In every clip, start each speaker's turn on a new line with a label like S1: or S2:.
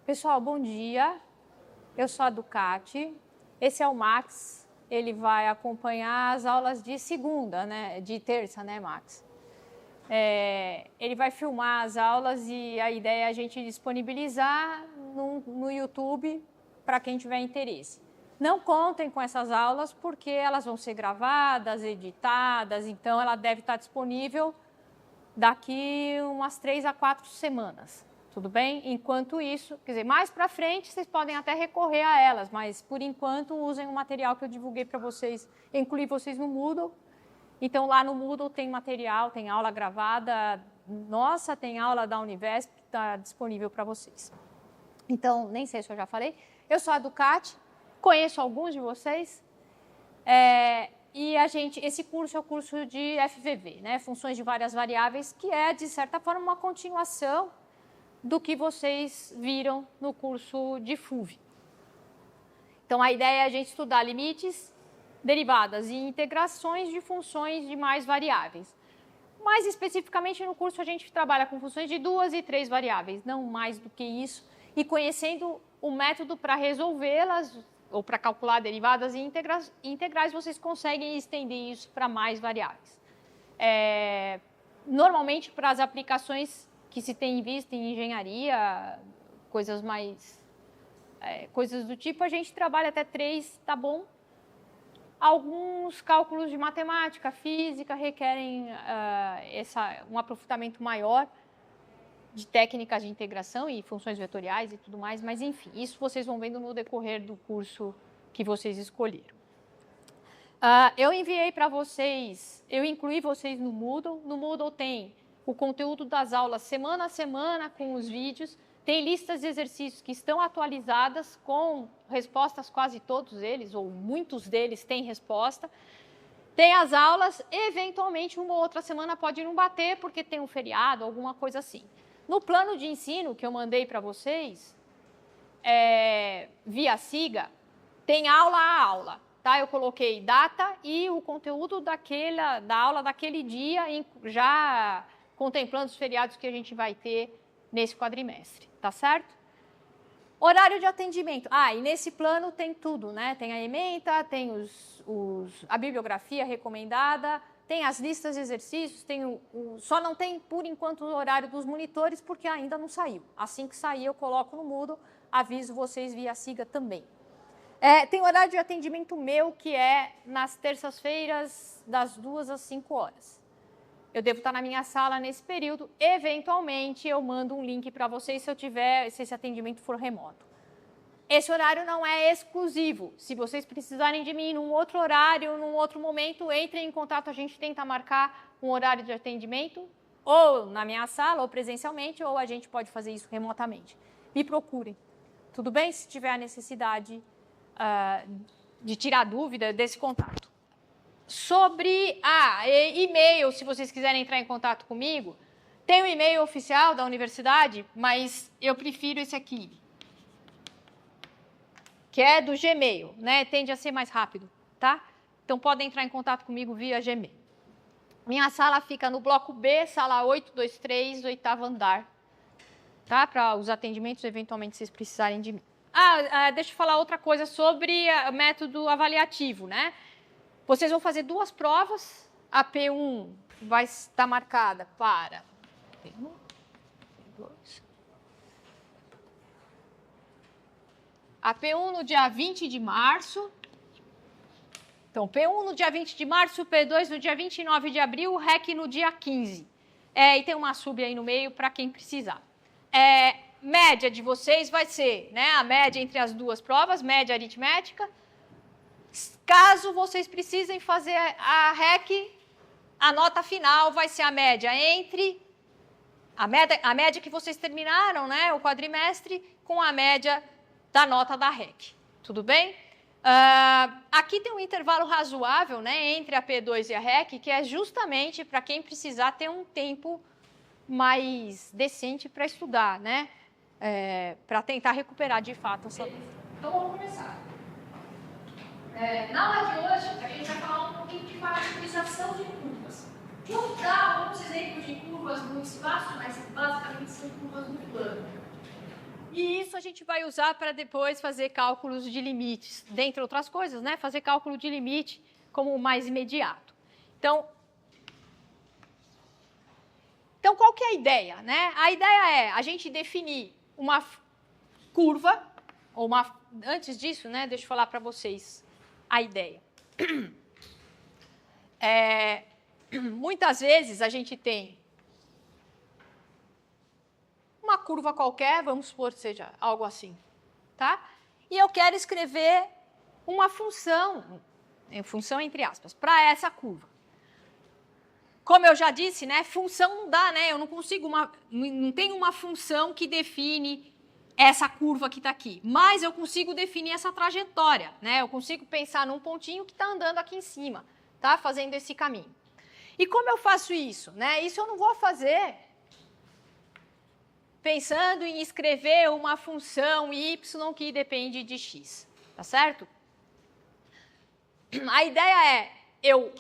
S1: Pessoal, bom dia. Eu sou a Ducati. Esse é o Max. Ele vai acompanhar as aulas de segunda, né? De terça, né, Max? Ele vai filmar as aulas e a ideia é a gente disponibilizar no YouTube para quem tiver interesse. Não contem com essas aulas porque elas vão ser gravadas, editadas, então ela deve estar disponível daqui umas 3 a 4 semanas. Tudo bem? Enquanto isso, quer dizer, mais para frente vocês podem até recorrer a elas, mas por enquanto usem o material que eu divulguei para vocês, eu incluí vocês no Moodle. Então lá no Moodle tem material, tem aula gravada, nossa, tem aula da Univesp que está disponível para vocês. Então, nem sei se eu já falei, eu sou a Ducati, conheço alguns de vocês, e esse curso é o curso de FVV, né? Funções de várias variáveis, que é, de certa forma, uma continuação do que vocês viram no curso de FUV. Então, a ideia é a gente estudar limites, derivadas e integrações de funções de mais variáveis. Mais especificamente, no curso, a gente trabalha com funções de 2 e 3 variáveis, não mais do que isso, e conhecendo o método para resolvê-las, ou para calcular derivadas e integrais, vocês conseguem estender isso para mais variáveis. Normalmente, para as aplicações que se tem em vista em engenharia, coisas do tipo, a gente trabalha até 3, tá bom? Alguns cálculos de matemática, física, requerem um aprofundamento maior de técnicas de integração e funções vetoriais e tudo mais, mas enfim, isso vocês vão vendo no decorrer do curso que vocês escolheram. Eu enviei para vocês, eu incluí vocês no Moodle. No Moodle tem o conteúdo das aulas semana a semana com os vídeos, tem listas de exercícios que estão atualizadas com respostas, quase todos eles, ou muitos deles têm resposta. Tem as aulas, eventualmente uma ou outra semana pode não bater porque tem um feriado, alguma coisa assim. No plano de ensino que eu mandei para vocês, via SIGA, tem aula a aula. Tá? Eu coloquei data e o conteúdo da aula daquele dia, já contemplando os feriados que a gente vai ter nesse quadrimestre, tá certo? Horário de atendimento. E nesse plano tem tudo, né? Tem a ementa, tem a bibliografia recomendada, tem as listas de exercícios, só não tem, por enquanto, o horário dos monitores, porque ainda não saiu. Assim que sair, eu coloco no Moodle, aviso vocês via SIGA também. Tem horário de atendimento meu, que é nas terças-feiras, das 2 às 5 horas. Eu devo estar na minha sala nesse período. Eventualmente, eu mando um link para vocês se esse atendimento for remoto. Esse horário não é exclusivo. Se vocês precisarem de mim num outro horário, num outro momento, entrem em contato, a gente tenta marcar um horário de atendimento, ou na minha sala, ou presencialmente, ou a gente pode fazer isso remotamente. Me procurem. Tudo bem? Se tiver a necessidade de tirar dúvida desse contato. Sobre e-mail, se vocês quiserem entrar em contato comigo, tem um e-mail oficial da universidade, mas eu prefiro esse aqui, que é do Gmail, né? Tende a ser mais rápido, tá? Então, podem entrar em contato comigo via Gmail. Minha sala fica no bloco B, sala 823, 8º andar, tá? Para os atendimentos, eventualmente, vocês precisarem de mim. Deixa eu falar outra coisa sobre o método avaliativo, né? Vocês vão fazer 2 provas. A P1 vai estar marcada para P1, P2. A P1 no dia 20 de março. Então, P1 no dia 20 de março, P2 no dia 29 de abril, o REC no dia 15. E tem uma sub aí no meio para quem precisar. Média de vocês vai ser, né, a média entre as 2 provas, média aritmética. Caso vocês precisem fazer a REC, a nota final vai ser a média entre a média que vocês terminaram, né, o quadrimestre, com a média da nota da REC. Tudo bem? Aqui tem um intervalo razoável, né, entre a P2 e a REC, que é justamente para quem precisar ter um tempo mais decente para estudar, né, para tentar recuperar de fato essa nota. Então, vamos começar. Na aula de hoje, a gente vai falar um pouquinho de parametrização de curvas. Vou dar alguns exemplos de curvas no espaço, mas basicamente são curvas no plano. E isso a gente vai usar para depois fazer cálculos de limites, dentre outras coisas, né? Fazer cálculo de limite como o mais imediato. Então, qual que é a ideia, né? A ideia é a gente definir uma curva, ou antes disso, né? Deixa eu falar para vocês a ideia. Muitas vezes a gente tem uma curva qualquer, vamos supor que seja algo assim, tá? E eu quero escrever uma função entre aspas, para essa curva. Como eu já disse, né, função não dá, né? Eu não consigo não tem uma função que define essa curva que está aqui, mas eu consigo definir essa trajetória, né? Eu consigo pensar num pontinho que está andando aqui em cima, tá? Fazendo esse caminho. E como eu faço isso, né? Isso eu não vou fazer pensando em escrever uma função y que depende de x, tá certo? A ideia é eu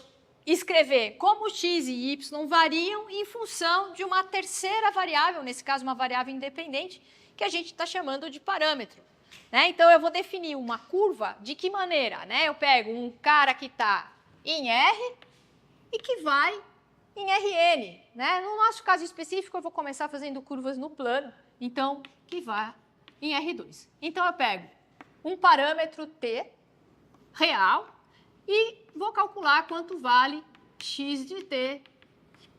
S1: escrever como x e y variam em função de uma terceira variável, nesse caso uma variável independente, que a gente está chamando de parâmetro. Né? Então, eu vou definir uma curva de que maneira? Né? Eu pego um cara que está em R e que vai em Rn. Né? No nosso caso específico, eu vou começar fazendo curvas no plano, então, que vai em R2. Então, eu pego um parâmetro t real e vou calcular quanto vale x de t,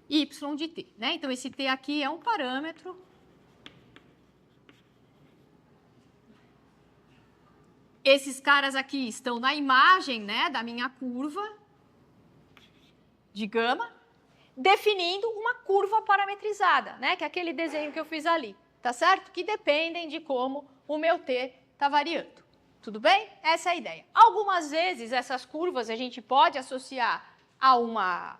S1: y de t. Né? Então, esse t aqui é um parâmetro. Esses caras aqui estão na imagem, né, da minha curva de gama, definindo uma curva parametrizada, né, que é aquele desenho que eu fiz ali, tá certo? Que dependem de como o meu t está variando. Tudo bem? Essa é a ideia. Algumas vezes essas curvas a gente pode associar a uma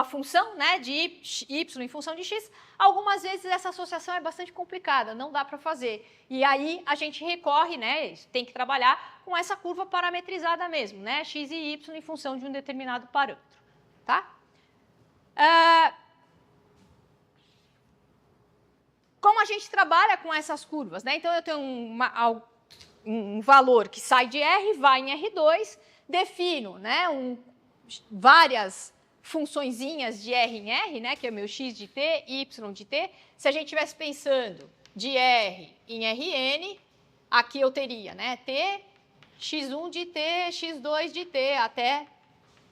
S1: função, né, de y em função de x. Algumas vezes essa associação é bastante complicada, não dá para fazer. E aí a gente recorre, né, tem que trabalhar com essa curva parametrizada mesmo, né, x e y em função de um determinado parâmetro. Tá? Como a gente trabalha com essas curvas? Né? Então, eu tenho um valor que sai de R, vai em R2, defino, né, várias funçõezinhas de R em R, né, que é o meu x de t, y de t. Se a gente estivesse pensando de R em Rn, aqui eu teria, né, t, x1 de t, x2 de t, até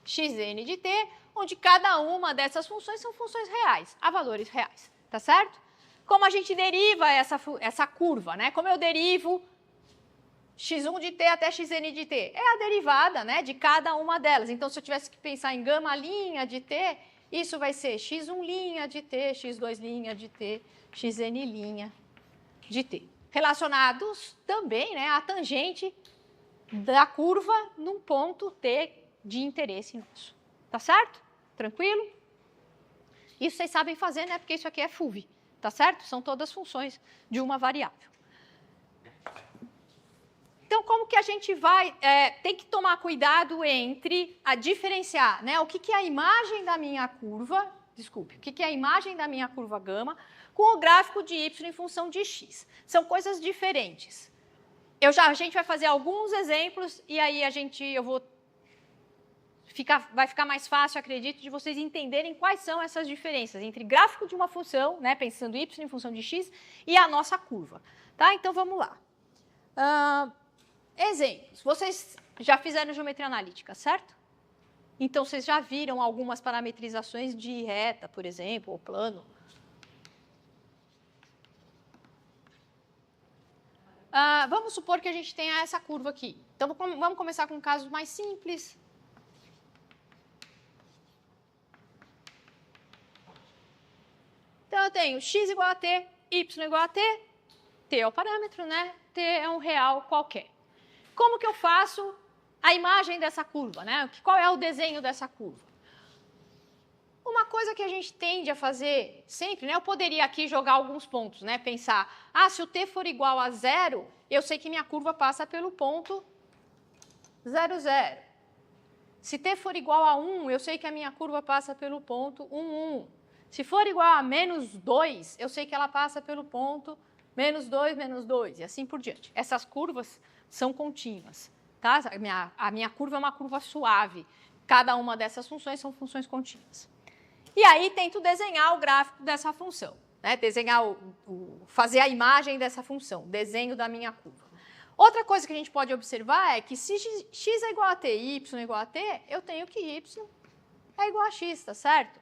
S1: xn de t, onde cada uma dessas funções são funções reais, a valores reais, tá certo? Como a gente deriva essa curva, né? Como eu derivo x1 de t até xn de t? É a derivada, né, de cada uma delas. Então, se eu tivesse que pensar em gama linha de t, isso vai ser x1 linha de t, x2 linha de t, xn linha de t. Relacionados também, né, à tangente da curva num ponto t de interesse nosso. Tá certo? Tranquilo? Isso vocês sabem fazer, né, porque isso aqui é FUV. Tá certo? São todas funções de uma variável. Então, como que a gente vai... tem que tomar cuidado entre a diferenciar, né, o que é a imagem da minha curva, desculpe, o que é a imagem da minha curva gama com o gráfico de y em função de x. São coisas diferentes. A gente vai fazer alguns exemplos e aí vai ficar mais fácil, acredito, de vocês entenderem quais são essas diferenças entre gráfico de uma função, né, pensando y em função de x, e a nossa curva. Tá? Então, vamos lá. Exemplos. Vocês já fizeram geometria analítica, certo? Então, vocês já viram algumas parametrizações de reta, por exemplo, ou plano. Vamos supor que a gente tenha essa curva aqui. Então, vamos começar com um caso mais simples. Então, eu tenho x igual a t, y igual a t, t é o parâmetro, né? T é um real qualquer. Como que eu faço a imagem dessa curva, né? Qual é o desenho dessa curva? Uma coisa que a gente tende a fazer sempre, né? Eu poderia aqui jogar alguns pontos, né? Pensar, se o t for igual a 0, eu sei que minha curva passa pelo ponto 0, 0. Se t for igual a 1, eu sei que a minha curva passa pelo ponto 1, 1. Se for igual a menos 2, eu sei que ela passa pelo ponto menos 2, e assim por diante. Essas curvas são contínuas. Tá? A minha curva é uma curva suave. Cada uma dessas funções são funções contínuas. E aí tento desenhar o gráfico dessa função, né? Desenhar fazer a imagem dessa função, desenho da minha curva. Outra coisa que a gente pode observar é que se x é igual a t e y é igual a t, eu tenho que y é igual a x, tá certo?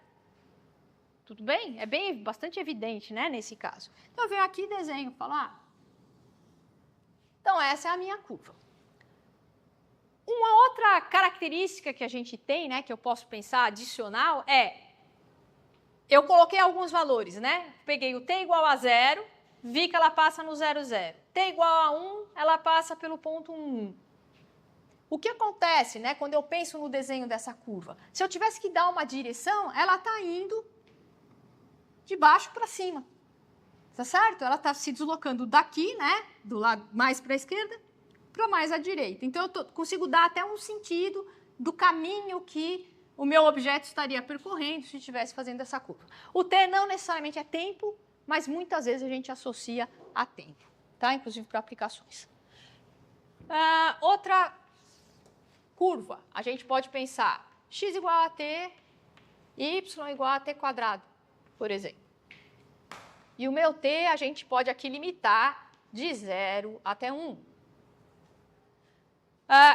S1: Tudo bem? É bastante evidente, né, nesse caso. Então, eu venho aqui e desenho, falar. Então, essa é a minha curva. Uma outra característica que a gente tem, né, que eu posso pensar adicional, eu coloquei alguns valores, né? Peguei o t igual a 0, vi que ela passa no 0, 0. T igual a 1, ela passa pelo ponto 1, 1. O que acontece, né, quando eu penso no desenho dessa curva? Se eu tivesse que dar uma direção, ela está indo de baixo para cima. Tá certo? Ela está se deslocando daqui, né, do lado mais para a esquerda, para mais à direita. Então, eu consigo dar até um sentido do caminho que o meu objeto estaria percorrendo se estivesse fazendo essa curva. O t não necessariamente é tempo, mas muitas vezes a gente associa a tempo, tá? Inclusive para aplicações. Outra curva, a gente pode pensar x igual a t, y igual a t quadrado, por exemplo. E o meu t a gente pode aqui limitar de 0 até 1.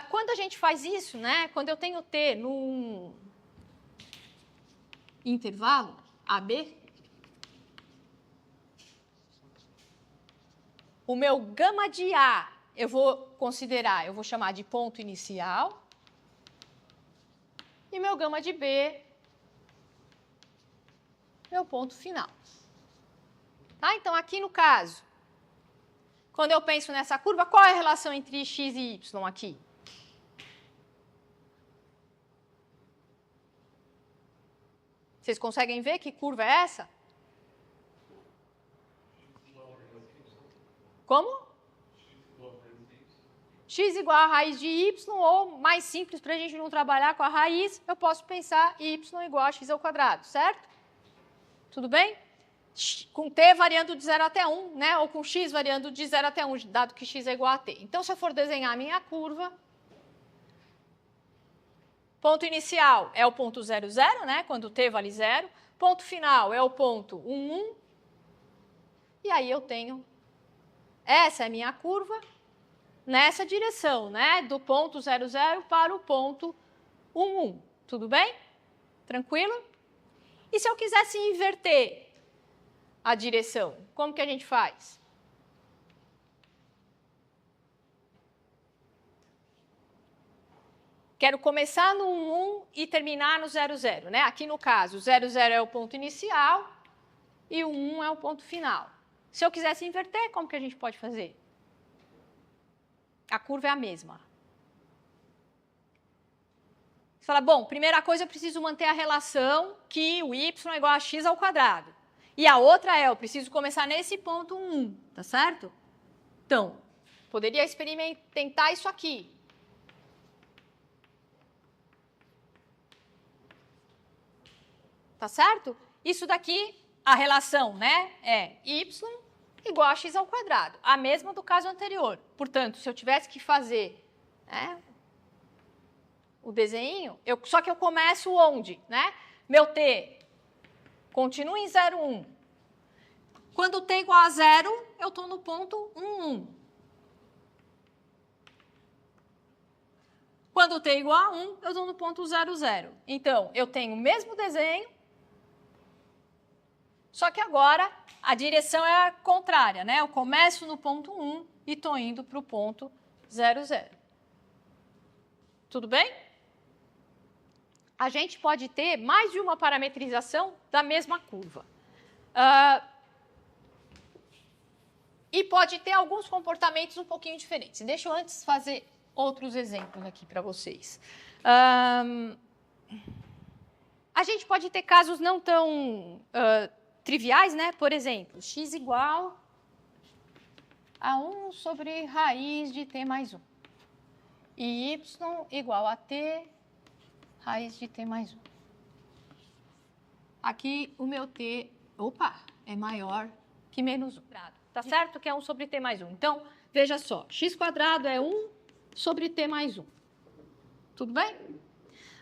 S1: Quando a gente faz isso, né, quando eu tenho t num intervalo AB, o meu gama de A eu vou chamar de ponto inicial, e meu gama de B, meu ponto final. Tá? Então, aqui no caso, quando eu penso nessa curva, qual é a relação entre x e y aqui? Vocês conseguem ver que curva é essa? Como? X igual a raiz de y, ou mais simples, para a gente não trabalhar com a raiz, eu posso pensar y igual a x ao quadrado, certo? Tudo bem? Com t variando de 0 até 1, né? Ou com x variando de 0 até 1, dado que x é igual a t. Então, se eu for desenhar a minha curva, ponto inicial é o ponto 0, 0, né? Quando t vale 0. Ponto final é o ponto 1, 1. E aí eu tenho, essa é a minha curva, nessa direção, né? Do ponto 0, 0 para o ponto 1, 1. Tudo bem? Tranquilo? E se eu quisesse inverter a direção, como que a gente faz? Quero começar no 1, 1 e terminar no 0, 0, né? Aqui no caso, o 0, 0 é o ponto inicial e o 1 é o ponto final. Se eu quisesse inverter, como que a gente pode fazer? A curva é a mesma. Você fala, bom, primeira coisa, eu preciso manter a relação que o y é igual a x ao quadrado. E a outra eu preciso começar nesse ponto 1, tá certo? Então, poderia tentar isso aqui. Tá certo? Isso daqui, a relação, né, é y igual a x ao quadrado, a mesma do caso anterior. Portanto, se eu tivesse que fazer, né, o desenho, só que eu começo onde, né? Meu t continua em 0, 1. Quando t igual a 0, eu estou no ponto 1, 1. Quando t igual a 1, eu estou no ponto 0, 0. Então, eu tenho o mesmo desenho, só que agora a direção é a contrária, né? Eu começo no ponto 1 e estou indo para o ponto 0, 0. Tudo bem? A gente pode ter mais de uma parametrização da mesma curva. E pode ter alguns comportamentos um pouquinho diferentes. Deixa eu antes fazer outros exemplos aqui para vocês. A gente pode ter casos não tão triviais, né? Por exemplo, x igual a 1 sobre raiz de t mais 1. E y igual a t raiz de t mais 1. Aqui o meu t, é maior que menos 1. tá certo? Que é 1 sobre t mais 1. Então, veja só, x² é 1 sobre t mais 1. Tudo bem?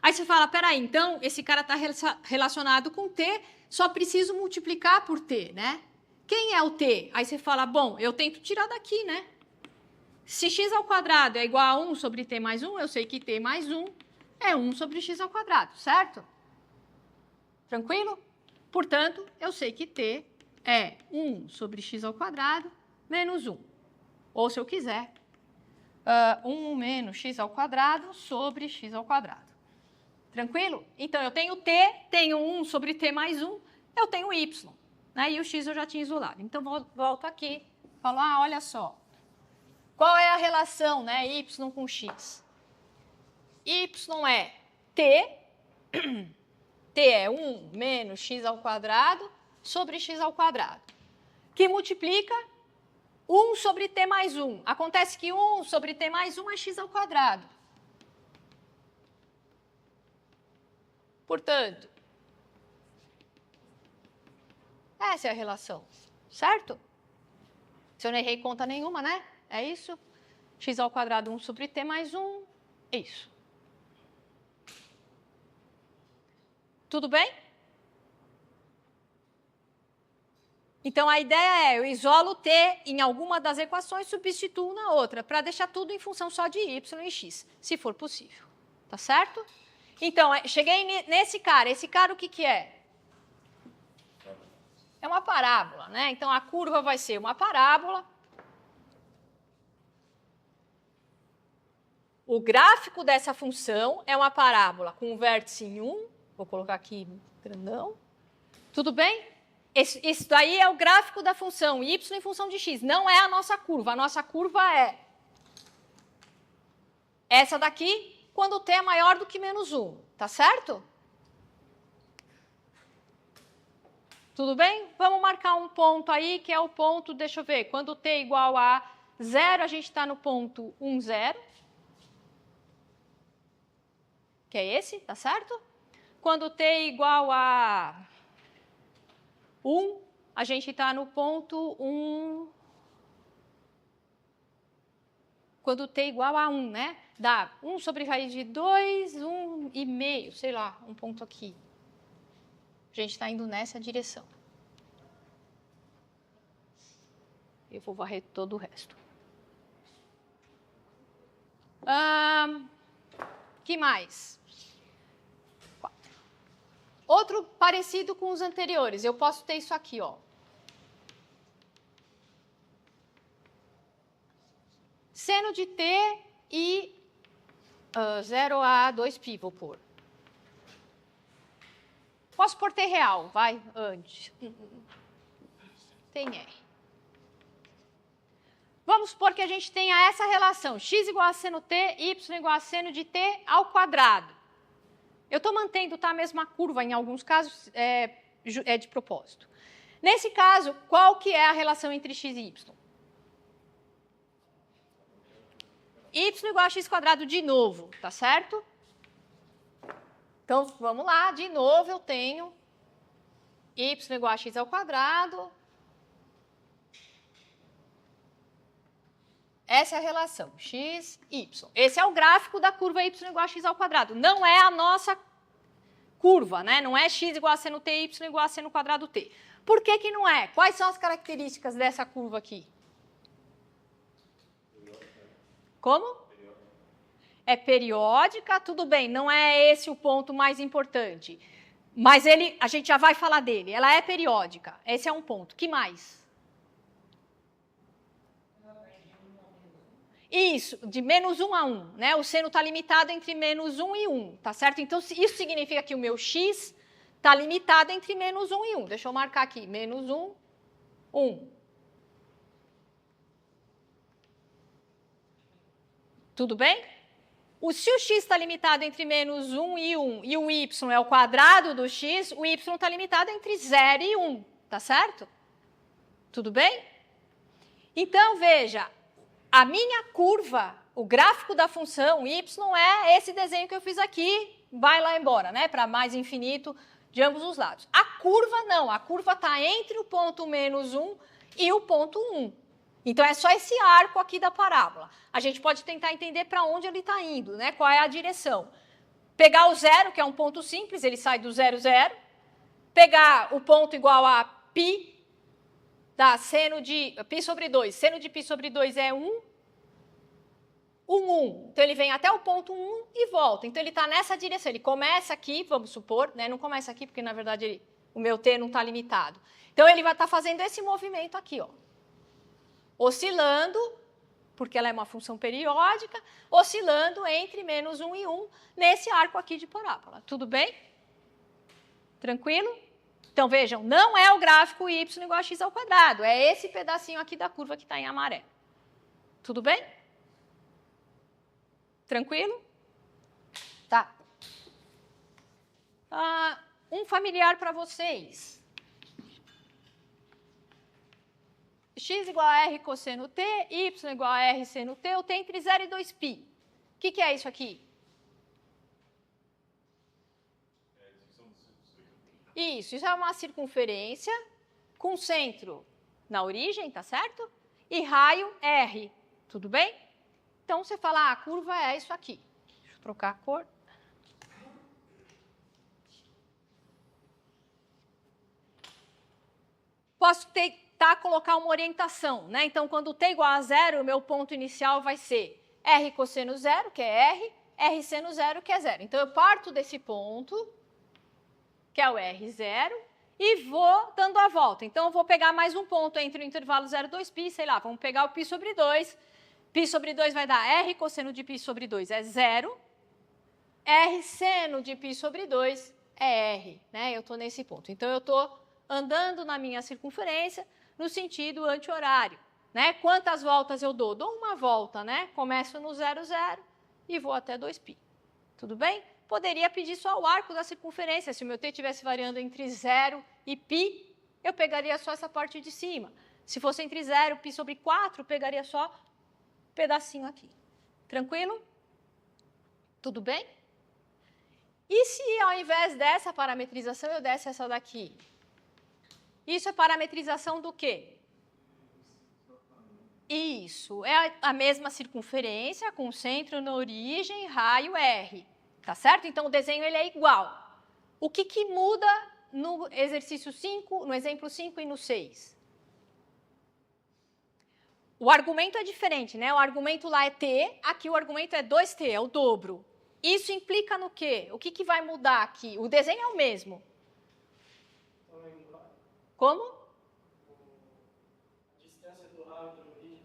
S1: Aí você fala, peraí, então esse cara está relacionado com t, só preciso multiplicar por t, né? Quem é o t? Aí você fala, bom, eu tento tirar daqui, né? Se x² é igual a 1 sobre t mais 1, eu sei que t mais 1 é 1 sobre x², certo? Tranquilo? Portanto, eu sei que t é 1 sobre x² menos 1. Ou, se eu quiser, 1 menos x² sobre x². Tranquilo? Então, eu tenho t, tenho 1 sobre t mais 1, eu tenho y. Né? E o x eu já tinha isolado. Então, volto aqui, falo, olha só. Qual é a relação, né, y com x? Y é t, t é 1 menos x² sobre x², que multiplica 1 sobre t mais 1. Acontece que 1 sobre t mais 1 é x². Portanto, essa é a relação, certo? Se eu não errei conta nenhuma, né? É isso? x² 1 sobre t mais 1, isso. Tudo bem? Então, a ideia é, eu isolo t em alguma das equações e substituo na outra, para deixar tudo em função só de y e x, se for possível. Tá certo? Então, cheguei nesse cara. Esse cara, o que que é? É uma parábola, né? Então, a curva vai ser uma parábola. O gráfico dessa função é uma parábola com um vértice em 1. Vou colocar aqui grandão. Tudo bem? Isso daí é o gráfico da função y em função de x. Não é a nossa curva. A nossa curva é essa daqui, quando t é maior do que menos 1. Tá certo? Tudo bem? Vamos marcar um ponto aí, que é o ponto, deixa eu ver, quando t é igual a 0, a gente está no ponto 1, 0. Que é esse, tá certo? Quando t é igual a 1, a gente está no ponto 1. Quando t é igual a 1, né? Dá 1 sobre raiz de 2, 1,5, sei lá, um ponto aqui. A gente está indo nessa direção. Eu vou varrer todo o resto. Que mais? 4. Outro parecido com os anteriores. Eu posso ter isso aqui, ó. Seno de t e 0 a 2π, vou pôr. Posso pôr t real, vai, antes. Tem R. Vamos supor que a gente tenha essa relação, x igual a seno t, y igual a seno de t ao quadrado. Eu estou mantendo a mesma curva, em alguns casos é de propósito. Nesse caso, qual que é a relação entre x e y? Y igual a x² de novo, tá certo? Então, vamos lá, de novo eu tenho y igual a x². Essa é a relação, x, y. Esse é o gráfico da curva y igual a x². Não é a nossa curva, né? Não é x igual a seno t, y igual a seno quadrado t. Por que que não é? Quais são as características dessa curva aqui? Como? É periódica, tudo bem, não é esse o ponto mais importante. Mas a gente já vai falar dele. Ela é periódica, esse é um ponto. Que mais? Isso, de menos 1 a 1, né? O seno está limitado entre menos 1 e 1, tá certo? Então, isso significa que o meu x está limitado entre menos 1 e 1. Deixa eu marcar aqui, menos 1, 1. Tudo bem? Se o x está limitado entre menos 1 e 1 e o y é o quadrado do x, o y está limitado entre 0 e 1, tá certo? Tudo bem? Então, veja, a minha curva, o gráfico da função y é esse desenho que eu fiz aqui, vai lá embora, né? Para mais infinito de ambos os lados. A curva não, a curva está entre o ponto menos 1
S2: e o ponto 1. Então, é só esse arco aqui da parábola. A gente pode tentar entender para onde ele está indo, né? Qual é a direção. Pegar o 0, que é um ponto simples, ele sai do 0, 0. Pegar o ponto igual a π, dá seno de π sobre 2. Seno de π sobre 2 é 1. 1. Então, ele vem até o ponto 1 e volta. Então, ele está nessa direção. Ele começa aqui, vamos supor, né? Não começa aqui, porque, na verdade, o meu t não está limitado. Então, ele vai estar fazendo esse movimento aqui, ó. Oscilando, porque ela é uma função periódica, oscilando entre menos 1 e 1, nesse arco aqui de parábola. Tudo bem? Tranquilo? Então, vejam, não é o gráfico y igual a x ao quadrado, é esse pedacinho aqui da curva que está em amarelo. Tudo bem? Tranquilo? Tá. Um familiar para vocês. X igual a r cosseno t, y igual a r seno t, eu tenho entre 0 e 2π. O que é isso aqui? Isso é uma circunferência com centro na origem, tá certo? E raio r, tudo bem? Então, você fala, a curva é isso aqui. Deixa eu trocar a cor. Posso tentar colocar uma orientação, né? Então, quando t igual a 0, o meu ponto inicial vai ser r cosseno 0, que é r seno 0, que é 0. Então, eu parto desse ponto, que é o R0, e vou dando a volta. Então, eu vou pegar mais um ponto entre o intervalo 0 e 2π, sei lá, vamos pegar o π sobre 2. Π sobre 2 vai dar r cosseno de π sobre 2 é 0. R seno de π sobre 2 é r, né? Eu estou nesse ponto. Então, eu estou andando na minha circunferência no sentido anti-horário, né? Quantas voltas eu dou? Dou uma volta, né? Começo no 0, 0 e vou até 2π. Tudo bem? Poderia pedir só o arco da circunferência. Se o meu t estivesse variando entre 0 e π, eu pegaria só essa parte de cima. Se fosse entre 0 e π sobre 4, eu pegaria só um pedacinho aqui. Tranquilo? Tudo bem? E se ao invés dessa parametrização eu desse essa daqui? Isso é parametrização do quê? Isso, é a mesma circunferência com centro na origem, raio R. Tá certo? Então, o desenho ele é igual. O que muda no exercício 5, no exemplo 5 e no 6? O argumento é diferente, né? O argumento lá é t, aqui o argumento é 2t, é o dobro. Isso implica no quê? O que vai mudar aqui? O desenho é o mesmo. Como? A distância do raio da origem.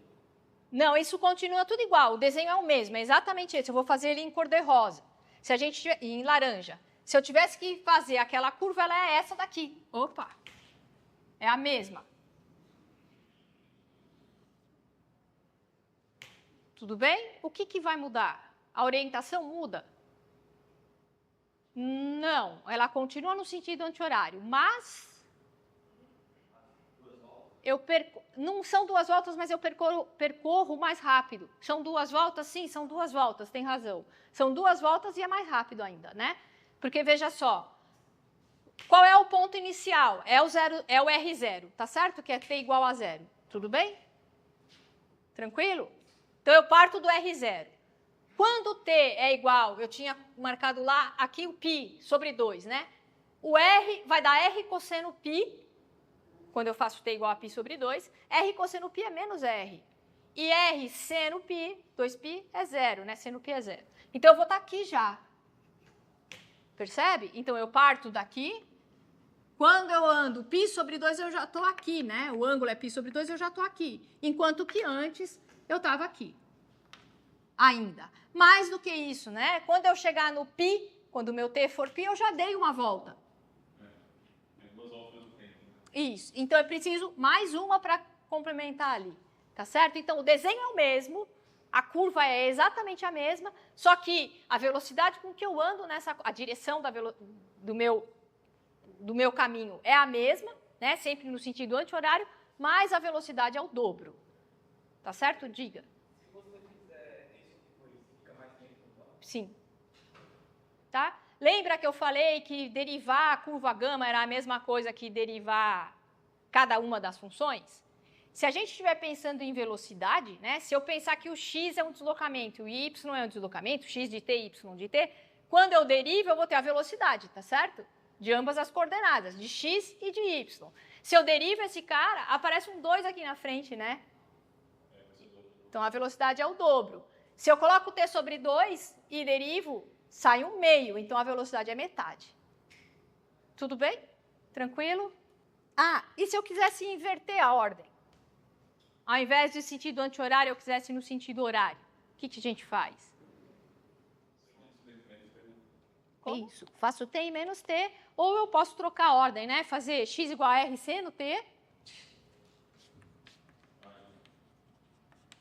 S2: Não, isso continua tudo igual. O desenho é o mesmo, é exatamente esse. Eu vou fazer ele em cor de rosa. Se a gente em laranja. Se eu tivesse que fazer aquela curva, ela é essa daqui. Opa! É a mesma. Tudo bem? O que vai mudar? A orientação muda? Não, ela continua no sentido anti-horário, mas não são 2 voltas, mas eu percorro mais rápido. São 2 voltas? Sim, são 2 voltas, tem razão. São 2 voltas e é mais rápido ainda, né? Porque, veja só, qual é o ponto inicial? É o R0, tá certo? Que é t igual a 0. Tudo bem? Tranquilo? Então, eu parto do R0. Quando t é igual, eu tinha marcado lá, aqui o π sobre 2, né? O R vai dar R cosseno π, quando eu faço t igual a π sobre 2, R cosseno π é menos R. E R seno π, 2π, é 0, né? Seno π é 0. Então, eu vou estar aqui já. Percebe? Então, eu parto daqui. Quando eu ando π sobre 2, eu já estou aqui, né? O ângulo é π sobre 2, eu já estou aqui. Enquanto que antes, eu estava aqui. Ainda. Mais do que isso, né? Quando eu chegar no π, quando o meu t for π, eu já dei uma volta. Isso. Então, eu preciso mais uma para complementar ali. Tá certo? Então, o desenho é o mesmo, a curva é exatamente a mesma, só que a velocidade com que eu ando a direção do meu caminho é a mesma, né? Sempre no sentido anti-horário, mas a velocidade é o dobro. Tá certo? Diga.
S3: Se você fizer isso depois, fica mais tempo no volta?
S2: Sim. Tá? Lembra que eu falei que derivar a curva gama era a mesma coisa que derivar cada uma das funções? Se a gente estiver pensando em velocidade, né, se eu pensar que o x é um deslocamento, o y é um deslocamento, x de t, y de t, quando eu derivo, eu vou ter a velocidade, tá certo? De ambas as coordenadas, de x e de y. Se eu derivo esse cara, aparece um 2 aqui na frente, né? Então, a velocidade é o dobro. Se eu coloco t sobre 2 e derivo, sai um meio, então a velocidade é metade. Tudo bem? Tranquilo? Ah, e se eu quisesse inverter a ordem? Ao invés de sentido anti-horário, eu quisesse no sentido horário. O que a gente faz? Como? Isso. Faço t em menos t, ou eu posso trocar a ordem, né? Fazer x igual a r seno t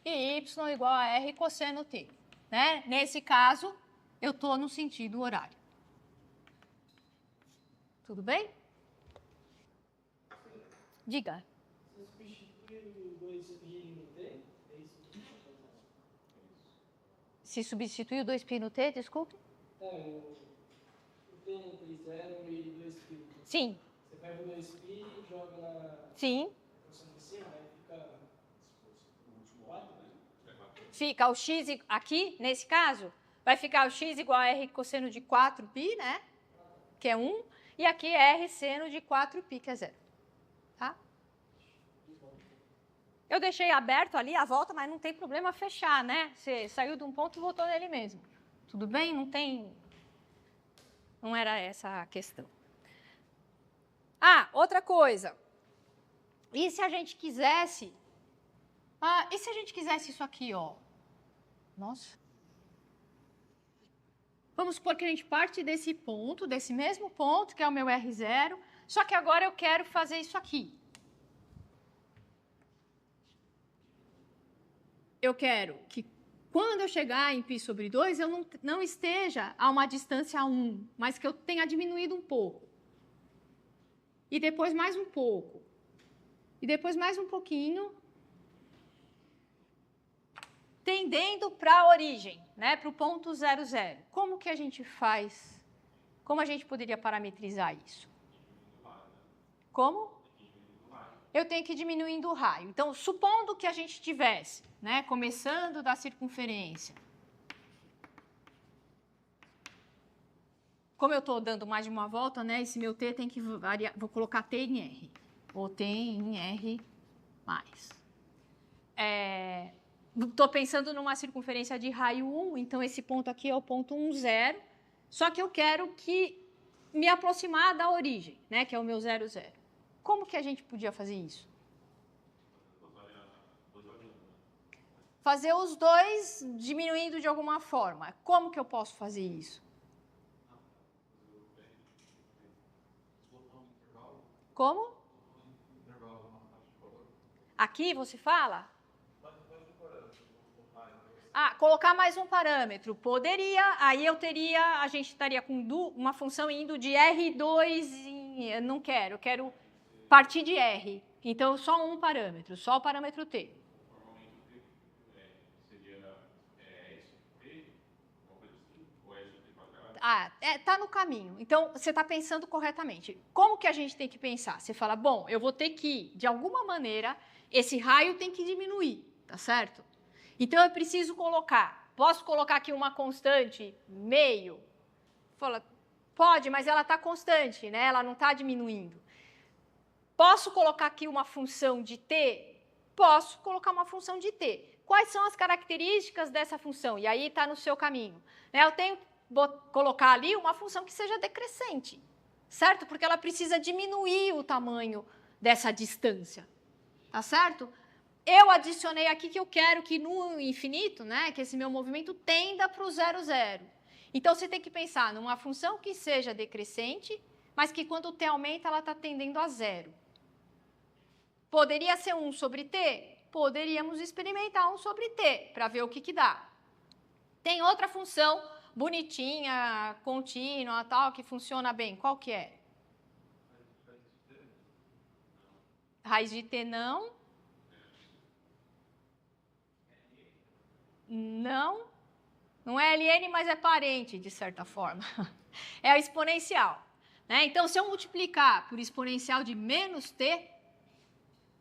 S2: e y igual a r cosseno t. Né? Nesse caso, eu estou no sentido horário. Tudo bem? Diga. Se substituir o 2π no t, desculpe?
S4: O t entre 0 e 2π.
S2: Sim.
S4: Você pega o 2π e joga na...
S2: Sim.
S4: de cima, aí fica...
S2: Fica o x aqui, nesse caso, vai ficar o x igual a r cosseno de 4π, né? Que é 1. E aqui é r seno de 4π, que é 0. Tá? Eu deixei aberto ali a volta, mas não tem problema fechar, né? Você saiu de um ponto e voltou nele mesmo. Tudo bem? Não tem... Não era essa a questão. Ah, outra coisa. E se a gente quisesse... Ah, e se a gente quisesse isso aqui, ó? Nossa. Vamos supor que a gente parte desse ponto, desse mesmo ponto, que é o meu R0, só que agora eu quero fazer isso aqui. Eu quero que, quando eu chegar em π sobre 2, eu não esteja a uma distância 1, mas que eu tenha diminuído um pouco. E depois mais um pouco. E depois mais um pouquinho, tendendo para a origem, né, para o ponto 0, 0. Como que a gente faz? Como a gente poderia parametrizar isso? Como? Eu tenho que ir diminuindo o raio. Então, supondo que a gente tivesse, né, começando da circunferência. Como eu estou dando mais de uma volta, né, esse meu t tem que variar. Vou colocar t em r. Ou t em r mais. Estou pensando numa circunferência de raio 1, então esse ponto aqui é o ponto 1, 0. Só que eu quero me aproximar da origem, né, que é o meu 0, 0. Como que a gente podia fazer isso? Fazer os dois diminuindo de alguma forma. Como que eu posso fazer isso? Como? Aqui você fala? Ah, colocar mais um parâmetro. Poderia, aí a gente estaria com uma função indo de R2 em... Não quero, eu quero partir de R. Então, só um parâmetro, só o parâmetro T. Ah, tá no caminho. Então, você está pensando corretamente. Como que a gente tem que pensar? Você fala, bom, eu vou ter que, de alguma maneira, esse raio tem que diminuir, tá certo? Então, eu preciso posso colocar aqui uma constante meio? Fala, pode, mas ela está constante, né? Ela não está diminuindo. Posso colocar aqui uma função de t? Posso colocar uma função de t. Quais são as características dessa função? E aí está no seu caminho. Eu tenho que colocar ali uma função que seja decrescente, certo? Porque ela precisa diminuir o tamanho dessa distância, tá certo? Eu adicionei aqui que eu quero que no infinito, né, que esse meu movimento tenda para o 0, 0. Então, você tem que pensar numa função que seja decrescente, mas que quando o t aumenta, ela está tendendo a 0. Poderia ser 1 sobre t? Poderíamos experimentar 1 sobre t, para ver o que dá. Tem outra função bonitinha, contínua, tal, que funciona bem. Qual que é? Raiz de t não. Não é ln, mas é parente, de certa forma. É a exponencial. Né? Então, se eu multiplicar por exponencial de menos t,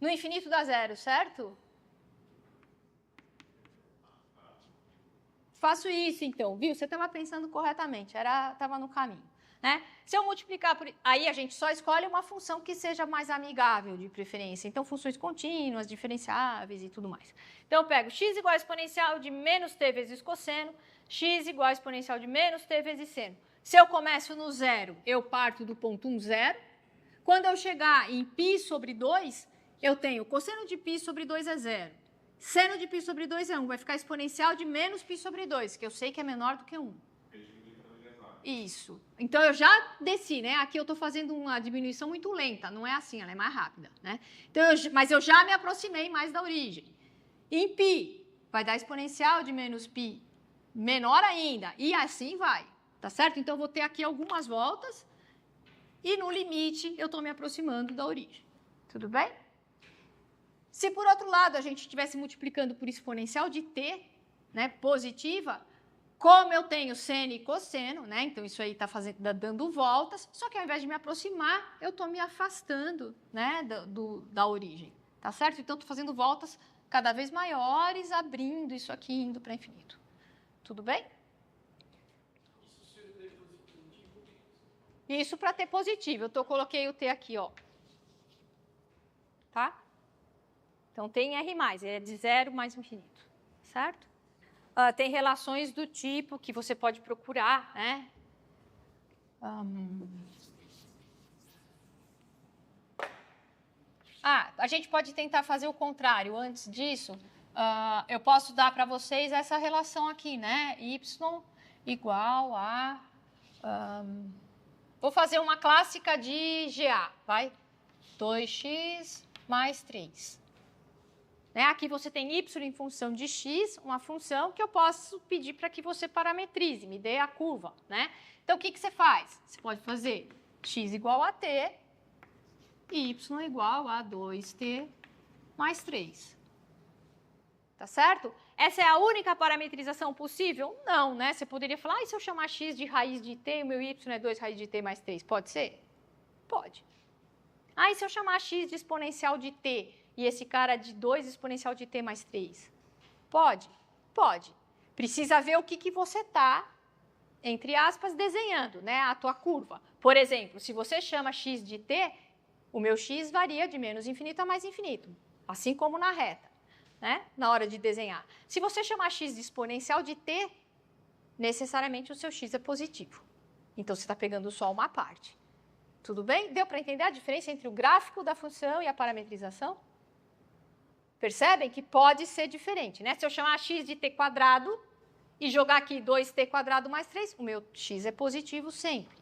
S2: No infinito dá zero, certo? Faço isso, então, viu? Você estava pensando corretamente, estava no caminho. Né? Se eu multiplicar por... Aí a gente só escolhe uma função que seja mais amigável, de preferência. Então, funções contínuas, diferenciáveis e tudo mais. Então, eu pego x igual a exponencial de menos t vezes cosseno, x igual a exponencial de menos t vezes seno. Se eu começo no zero, eu parto do ponto 1, 0. Quando eu chegar em π sobre 2, eu tenho cosseno de π sobre 2 é 0. Seno de π sobre 2 é 1. Vai ficar exponencial de menos π sobre 2, que eu sei que é menor do que 1. Isso. Então, eu já desci, né? Aqui eu estou fazendo uma diminuição muito lenta. Não é assim, ela é mais rápida, né? Então, mas eu já me aproximei mais da origem. Em π, vai dar exponencial de menos π menor ainda. E assim vai, tá certo? Então, eu vou ter aqui algumas voltas. E, no limite, eu estou me aproximando da origem. Tudo bem? Se, por outro lado, a gente estivesse multiplicando por exponencial de t, né, positiva... Como eu tenho seno e cosseno, né? Então, isso aí está dando voltas, só que ao invés de me aproximar, eu estou me afastando, né, da origem, tá certo? Então, estou fazendo voltas cada vez maiores, abrindo isso aqui, indo para infinito. Tudo bem? Isso para ter positivo. Eu coloquei o t aqui, ó. Tá? Então, tem R+, é de 0 mais infinito, certo? Tem relações do tipo que você pode procurar, né? A gente pode tentar fazer o contrário. Antes disso, eu posso dar para vocês essa relação aqui, né? Y igual a... vou fazer uma clássica de GA, vai? 2x mais 3. Né? Aqui você tem y em função de x, uma função que eu posso pedir para que você parametrize, me dê a curva. Né? Então, o que você faz? Você pode fazer x igual a t e y igual a 2t mais 3. Tá certo? Essa é a única parametrização possível? Não, né? Você poderia falar, e se eu chamar x de raiz de t e o meu y é 2 raiz de t mais 3? Pode ser? Pode. E se eu chamar x de exponencial de t e esse cara de 2 exponencial de t mais 3? Pode? Pode. Precisa ver o que você está, entre aspas, desenhando, né? A tua curva. Por exemplo, se você chama x de t, o meu x varia de menos infinito a mais infinito, assim como na reta, né? Na hora de desenhar. Se você chamar x de exponencial de t, necessariamente o seu x é positivo. Então, você está pegando só uma parte. Tudo bem? Deu para entender a diferença entre o gráfico da função e a parametrização? Percebem que pode ser diferente, né? Se eu chamar x de t quadrado e jogar aqui 2t quadrado mais 3, o meu x é positivo sempre.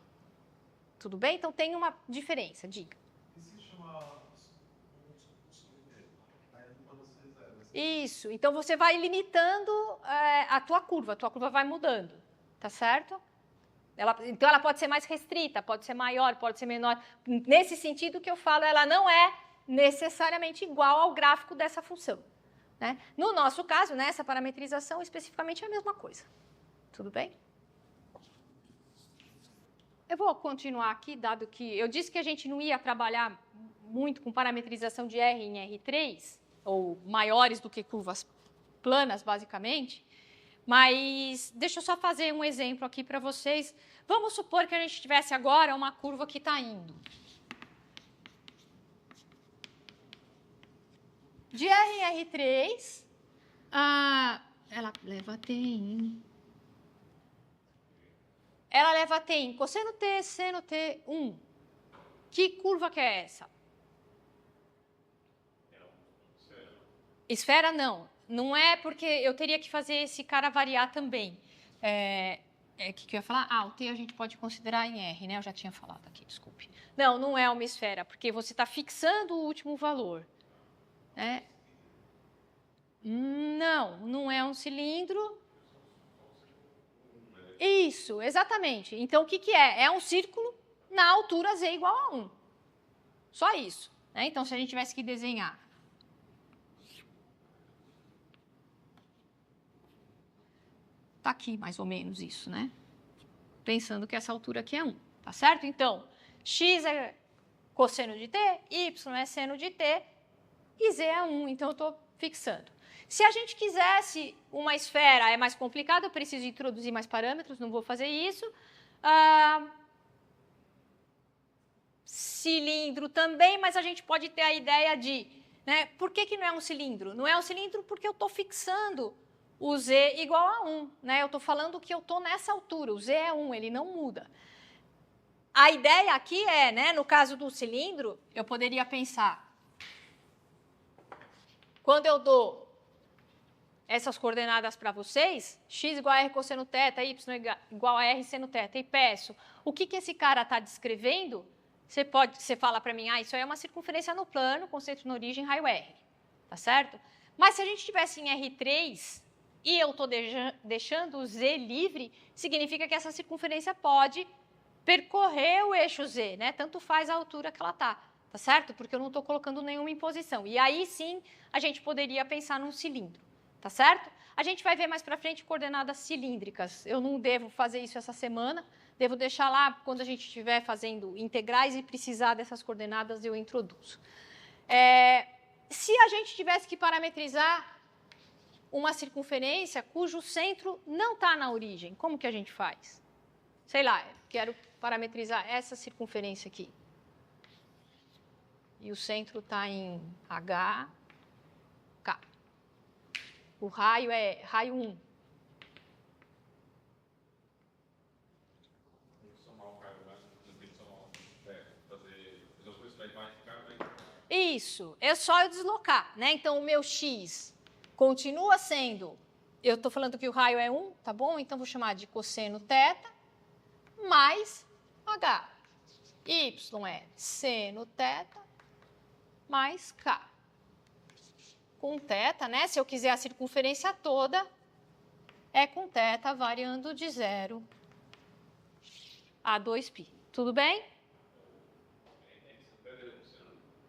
S2: Tudo bem? Então, tem uma diferença, diga.
S5: E se chamar
S2: Isso. Então, você vai limitando a tua curva vai mudando, tá certo? Então, ela pode ser mais restrita, pode ser maior, pode ser menor. Nesse sentido que eu falo, ela não é necessariamente igual ao gráfico dessa função. Né? No nosso caso, nessa parametrização, especificamente é a mesma coisa. Tudo bem? Eu vou continuar aqui, dado que eu disse que a gente não ia trabalhar muito com parametrização de R em R3, ou maiores do que curvas planas, basicamente. Mas deixa eu só fazer um exemplo aqui para vocês. Vamos supor que a gente tivesse agora uma curva que está indo de R em R3, ela leva t em... Ela leva t em cosseno t, seno t, 1. Que curva que é essa? Esfera não. Não é porque eu teria que fazer esse cara variar também. O que eu ia falar? O t a gente pode considerar em R, né? Eu já tinha falado aqui, desculpe. Não, não é uma esfera, porque você está fixando o último valor. Não é um cilindro. Isso, exatamente. Então, o que é? É um círculo na altura z igual a 1. Só isso. Né? Então, se a gente tivesse que desenhar. Está aqui, mais ou menos, isso, né? Pensando que essa altura aqui é 1. Tá certo? Então, x é cosseno de t, y é seno de t, e Z é 1, então eu estou fixando. Se a gente quisesse uma esfera, é mais complicado, eu preciso introduzir mais parâmetros, não vou fazer isso. Cilindro também, mas a gente pode ter a ideia de, né, por que não é um cilindro? Não é um cilindro porque eu estou fixando o Z igual a 1. Né? Eu estou falando que eu estou nessa altura, o Z é 1, ele não muda. A ideia aqui é, né, no caso do cilindro, eu poderia pensar, quando eu dou essas coordenadas para vocês, x igual a r cosseno θ, y igual a r seno θ, e peço o que esse cara está descrevendo, você fala para mim, isso aí é uma circunferência no plano, com centro na origem, raio R, tá certo? Mas se a gente estivesse em R3 e eu estou deixando o Z livre, significa que essa circunferência pode percorrer o eixo Z, né? Tanto faz a altura que ela está, tá certo? Porque eu não estou colocando nenhuma imposição. E aí sim a gente poderia pensar num cilindro. Tá certo? A gente vai ver mais para frente coordenadas cilíndricas. Eu não devo fazer isso essa semana, devo deixar lá quando a gente estiver fazendo integrais e precisar dessas coordenadas, eu introduzo. Se a gente tivesse que parametrizar uma circunferência cujo centro não está na origem, como que a gente faz? Sei lá, quero parametrizar essa circunferência aqui. E o centro está em H, K. O raio é raio 1. Isso, é só eu deslocar, né? Então, o meu x continua sendo, eu estou falando que o raio é 1, tá bom? Então, vou chamar de cosseno θ mais h. Y é seno θ mais k. Com θ, né? Se eu quiser a circunferência toda, é com θ variando de 0 a 2π. Tudo bem?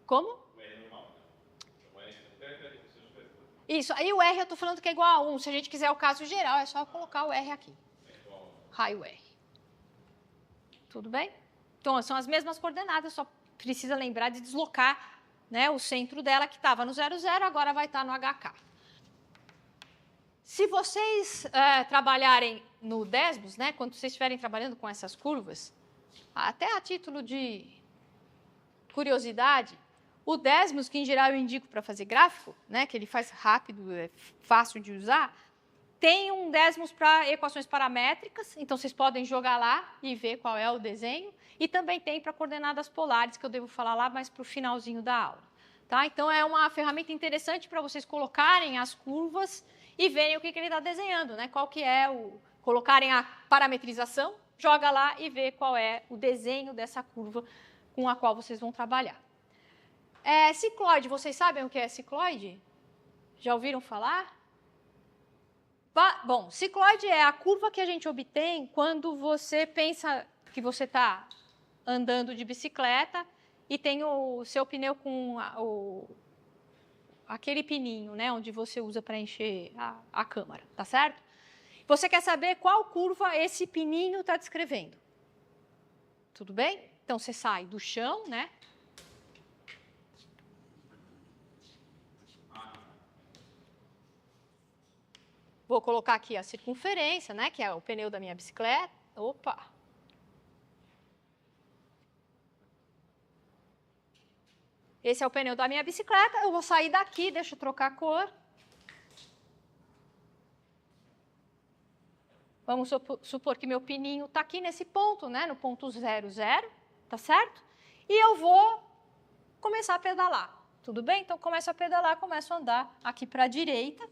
S2: Como? Isso, aí o R eu estou falando que é igual a 1. Se a gente quiser o caso geral, é só colocar o R aqui. Raio R. Tudo bem? Então, são as mesmas coordenadas, só precisa lembrar de deslocar, né, o centro dela, que estava no 0, 0, agora vai estar no HK. Se vocês trabalharem no Desmos, né, quando vocês estiverem trabalhando com essas curvas, até a título de curiosidade, o Desmos, que em geral eu indico para fazer gráfico, né, que ele faz rápido, é fácil de usar, tem um Desmos para equações paramétricas, então vocês podem jogar lá e ver qual é o desenho, e também tem para coordenadas polares, que eu devo falar lá mais para o finalzinho da aula. Tá? Então, é uma ferramenta interessante para vocês colocarem as curvas e verem o que ele está desenhando, né? Qual que é colocarem a parametrização, joga lá e vê qual é o desenho dessa curva com a qual vocês vão trabalhar. Cicloide, vocês sabem o que é cicloide? Já ouviram falar? Bom, cicloide é a curva que a gente obtém quando você pensa que você está andando de bicicleta e tem o seu pneu com aquele pininho, né, onde você usa para encher a câmara, tá certo? Você quer saber qual curva esse pininho está descrevendo. Tudo bem? Então, você sai do chão, né? Vou colocar aqui a circunferência, né, que é o pneu da minha bicicleta. Opa! Esse é o pneu da minha bicicleta. Eu vou sair daqui, deixa eu trocar a cor. Vamos supor que meu pininho está aqui nesse ponto, né, no ponto 0, 0, tá certo? E eu vou começar a pedalar. Tudo bem? Então, começo a pedalar, começo a andar aqui para a direita.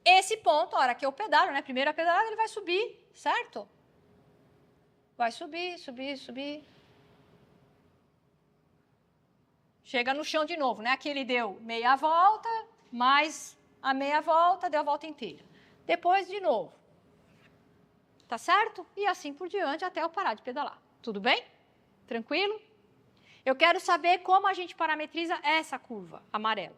S2: Esse ponto, a hora que eu pedalo, né, primeiro a pedalada, ele vai subir, certo? Vai subir, subir, subir. Chega no chão de novo, né? Aqui ele deu meia volta, mais a meia volta, deu a volta inteira. Depois, de novo. Tá certo? E assim por diante até eu parar de pedalar. Tudo bem? Tranquilo? Eu quero saber como a gente parametriza essa curva amarela.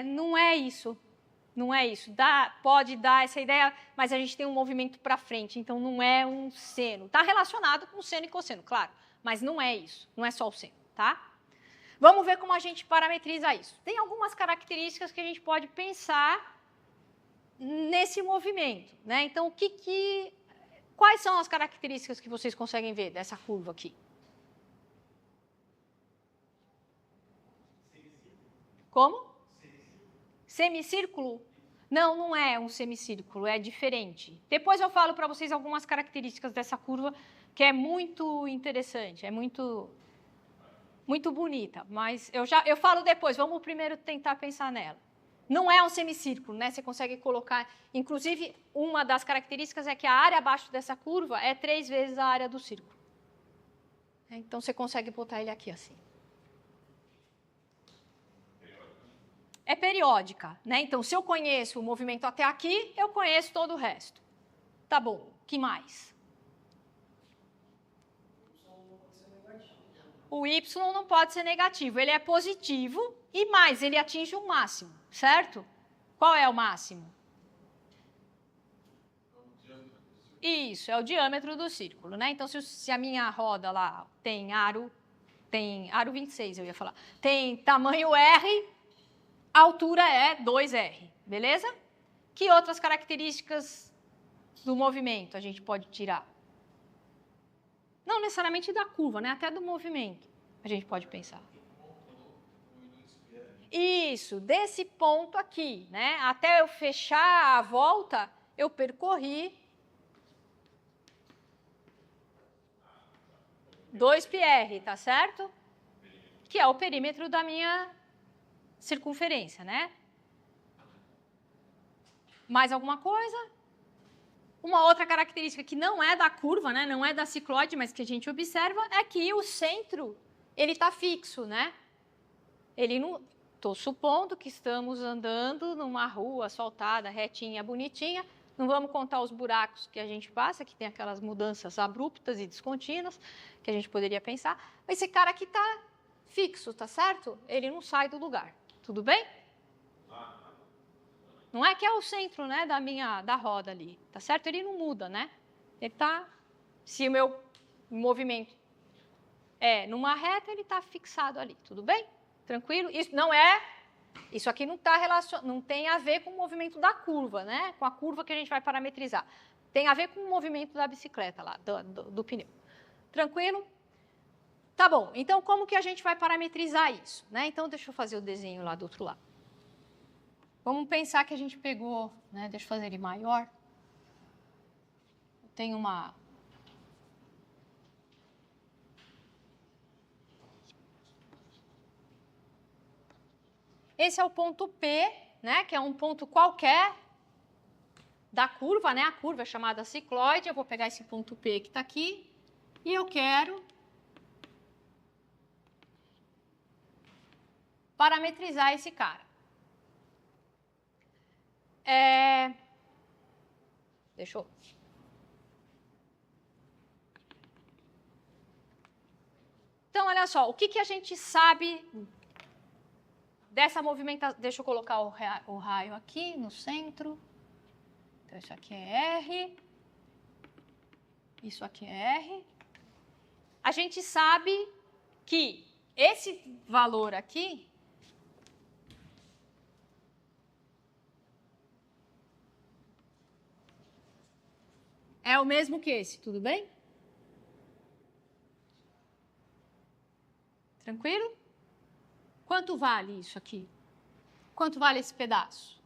S2: Não é isso. Não é isso. Pode dar essa ideia, mas a gente tem um movimento para frente, então não é um seno. Está relacionado com seno e cosseno, claro, mas não é isso. Não é só o seno, tá? Vamos ver como a gente parametriza isso. Tem algumas características que a gente pode pensar nesse movimento, né? Então, quais são as características que vocês conseguem ver dessa curva aqui? Como? Semicírculo? Não, não é um semicírculo, é diferente. Depois eu falo para vocês algumas características dessa curva que é muito interessante, é muito bonita, mas eu falo depois, vamos primeiro tentar pensar nela. Não é um semicírculo, né? Você consegue colocar, inclusive, uma das características é que a área abaixo dessa curva é 3 vezes a área do círculo. Então, você consegue botar ele aqui assim. É periódica, né? Então, se eu conheço o movimento até aqui, eu conheço todo o resto. Tá bom, o que mais? O y não pode ser negativo, ele é positivo e mais, ele atinge o máximo, certo? Qual é o máximo? Isso, é o diâmetro do círculo, né? Então, se a minha roda lá tem aro 26, eu ia falar, tem tamanho R, a altura é 2R, beleza? Que outras características do movimento a gente pode tirar? Não necessariamente da curva, né? Até do movimento a gente pode pensar. Isso, desse ponto aqui, né? Até eu fechar a volta, eu percorri 2πr, tá certo? Que é o perímetro da minha circunferência, né? Mais alguma coisa? Uma outra característica que não é da curva, né? Não é da cicloide, mas que a gente observa, é que o centro ele está fixo, né? Ele não. Estou supondo que estamos andando numa rua asfaltada, retinha, bonitinha. Não vamos contar os buracos que a gente passa, que tem aquelas mudanças abruptas e descontínuas, que a gente poderia pensar. Mas esse cara aqui está fixo, tá certo? Ele não sai do lugar. Tudo bem? Não é que é o centro, né, da roda ali, tá certo? Ele não muda, né? Ele tá. Se o meu movimento é numa reta, ele está fixado ali. Tudo bem? Tranquilo? Isso não é. Isso aqui não tem a ver com o movimento da curva, né? Com a curva que a gente vai parametrizar. Tem a ver com o movimento da bicicleta lá, do pneu. Tranquilo? Tá bom. Então, como que a gente vai parametrizar isso, né? Então, deixa eu fazer o desenho lá do outro lado. Vamos pensar que a gente pegou, né? Deixa eu fazer ele maior. Tem uma. Esse é o ponto P, né? Que é um ponto qualquer da curva, né? A curva é chamada cicloide. Eu vou pegar esse ponto P que está aqui e eu quero parametrizar esse cara. Deixa eu. Então, olha só, o que a gente sabe dessa movimentação? Deixa eu colocar o raio aqui no centro. Então, isso aqui é R. Isso aqui é R. A gente sabe que esse valor aqui é o mesmo que esse, tudo bem? Tranquilo? Quanto vale isso aqui? Quanto vale esse pedaço?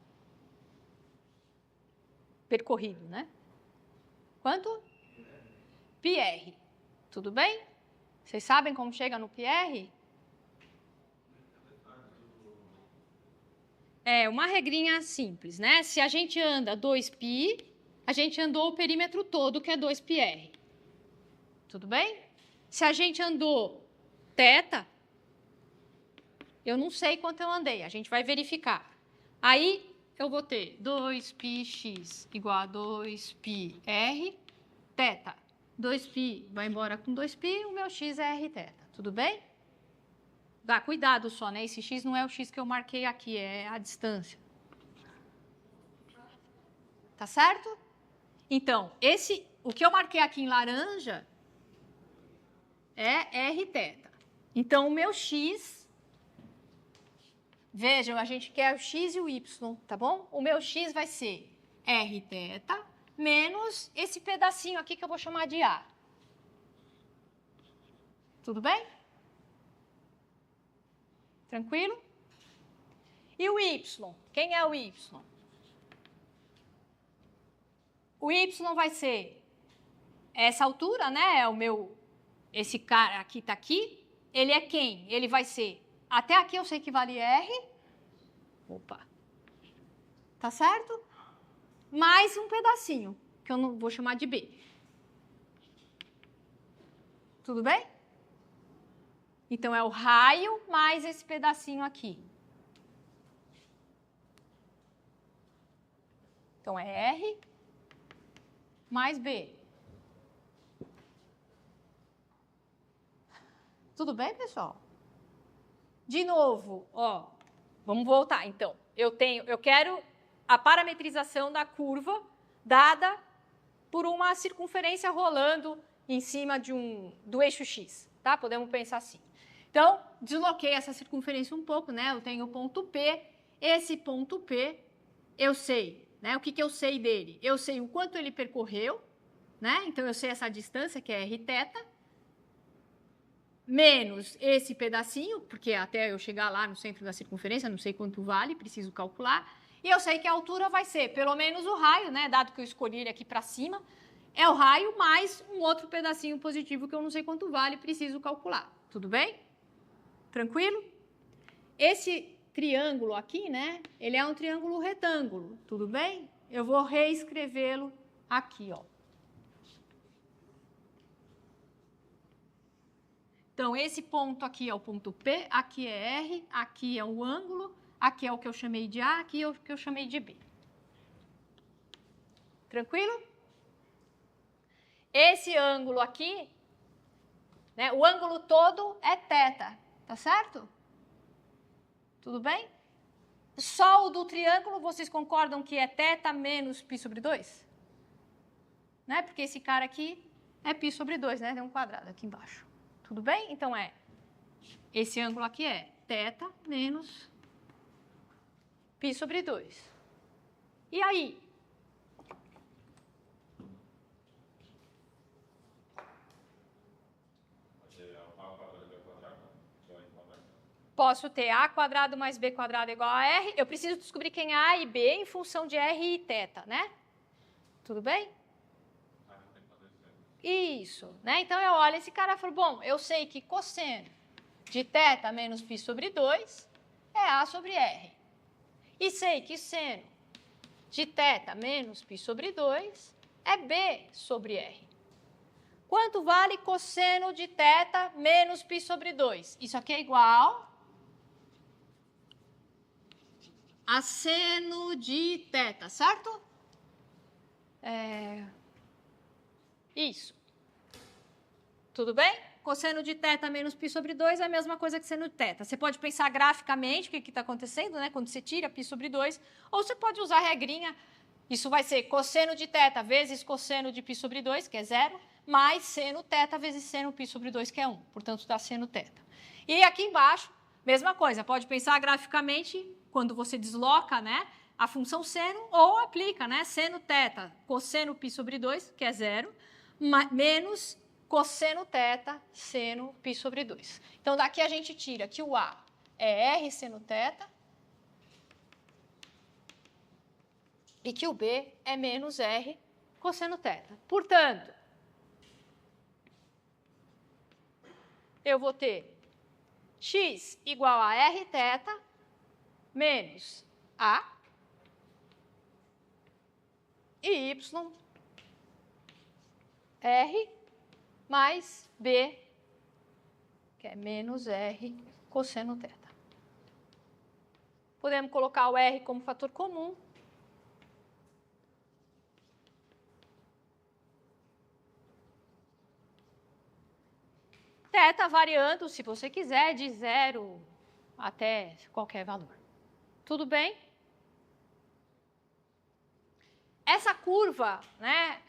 S2: Percorrido, né? Quanto? πr. Tudo bem? Vocês sabem como chega no πr? É uma regrinha simples, né? Se a gente anda 2π, a gente andou o perímetro todo, que é 2πr. Tudo bem? Se a gente andou θ, eu não sei quanto eu andei, a gente vai verificar. Aí, eu vou ter 2πx igual a 2πr, θ. 2π vai embora com 2π, o meu x é rθ. Tudo bem? Dá cuidado só, né? Esse x não é o x que eu marquei aqui, é a distância. tá certo? Então, o que eu marquei aqui em laranja é Rθ. Então, o meu x, vejam, a gente quer o x e o y, tá bom? O meu x vai ser Rθ menos esse pedacinho aqui que eu vou chamar de A. Tudo bem? Tranquilo? E o y? Quem é o y? O y vai ser essa altura, né? É o meu... Esse cara aqui está aqui. Ele é quem? Ele vai ser... Até aqui eu sei que vale R. Opa. Tá certo? Mais um pedacinho, que eu não vou chamar de B. Tudo bem? Então, é o raio mais esse pedacinho aqui. Então, é R mais B. Tudo bem, pessoal? De novo, ó, vamos voltar, então. Eu quero a parametrização da curva dada por uma circunferência rolando em cima do eixo X, tá? Podemos pensar assim. Então, desloquei essa circunferência um pouco, né? Eu tenho o ponto P. Esse ponto P, eu sei, né? O que eu sei dele? Eu sei o quanto ele percorreu, né? Então, eu sei essa distância, que é Rθ, menos esse pedacinho, porque até eu chegar lá no centro da circunferência, não sei quanto vale, preciso calcular. E eu sei que a altura vai ser pelo menos o raio, né? Dado que eu escolhi ele aqui para cima, é o raio mais um outro pedacinho positivo que eu não sei quanto vale, preciso calcular. Tudo bem? Tranquilo? Esse triângulo aqui, né? Ele é um triângulo retângulo, tudo bem? Eu vou reescrevê-lo aqui, ó. Então, esse ponto aqui é o ponto P, aqui é R, aqui é o ângulo, aqui é o que eu chamei de A, aqui é o que eu chamei de B. Tranquilo? Esse ângulo aqui, né, o ângulo todo é θ, tá certo? Tudo bem? Só o do triângulo, vocês concordam que é θ menos π sobre 2? Né? Porque esse cara aqui é π sobre 2, né? Tem um quadrado aqui embaixo. Tudo bem? Então, esse ângulo aqui é θ menos π sobre 2. E aí? Posso ter A quadrado mais B quadrado igual a R. Eu preciso descobrir quem é A e B em função de R e θ, né? Tudo bem? Isso, né? Então, eu olho esse cara e falo, bom, eu sei que cosseno de θ menos π sobre 2 é A sobre R. E sei que seno de θ menos π sobre 2 é B sobre R. Quanto vale cosseno de θ menos π sobre 2? Isso aqui é igual a seno de θ, certo? Isso. Tudo bem? Cosseno de θ menos π sobre 2 é a mesma coisa que seno de θ. Você pode pensar graficamente o que está acontecendo, né? Quando você tira π sobre 2, ou você pode usar a regrinha. Isso vai ser cosseno de θ vezes cosseno de π sobre 2, que é 0, mais seno θ vezes seno π sobre 2, que é 1. Portanto, dá seno θ. E aqui embaixo, mesma coisa. Pode pensar graficamente quando você desloca, né, a função seno, ou aplica, né, seno θ, cosseno π sobre 2, que é 0, menos cosseno θ, seno π sobre 2. Então, daqui a gente tira que o A é R seno θ e que o B é menos R cosseno θ. Portanto, eu vou ter x igual a Rθ menos A e y R mais B, que é menos R cosseno θ. Podemos colocar o R como fator comum. Θ variando, se você quiser, de 0 até qualquer valor. Tudo bem? essa curva, né,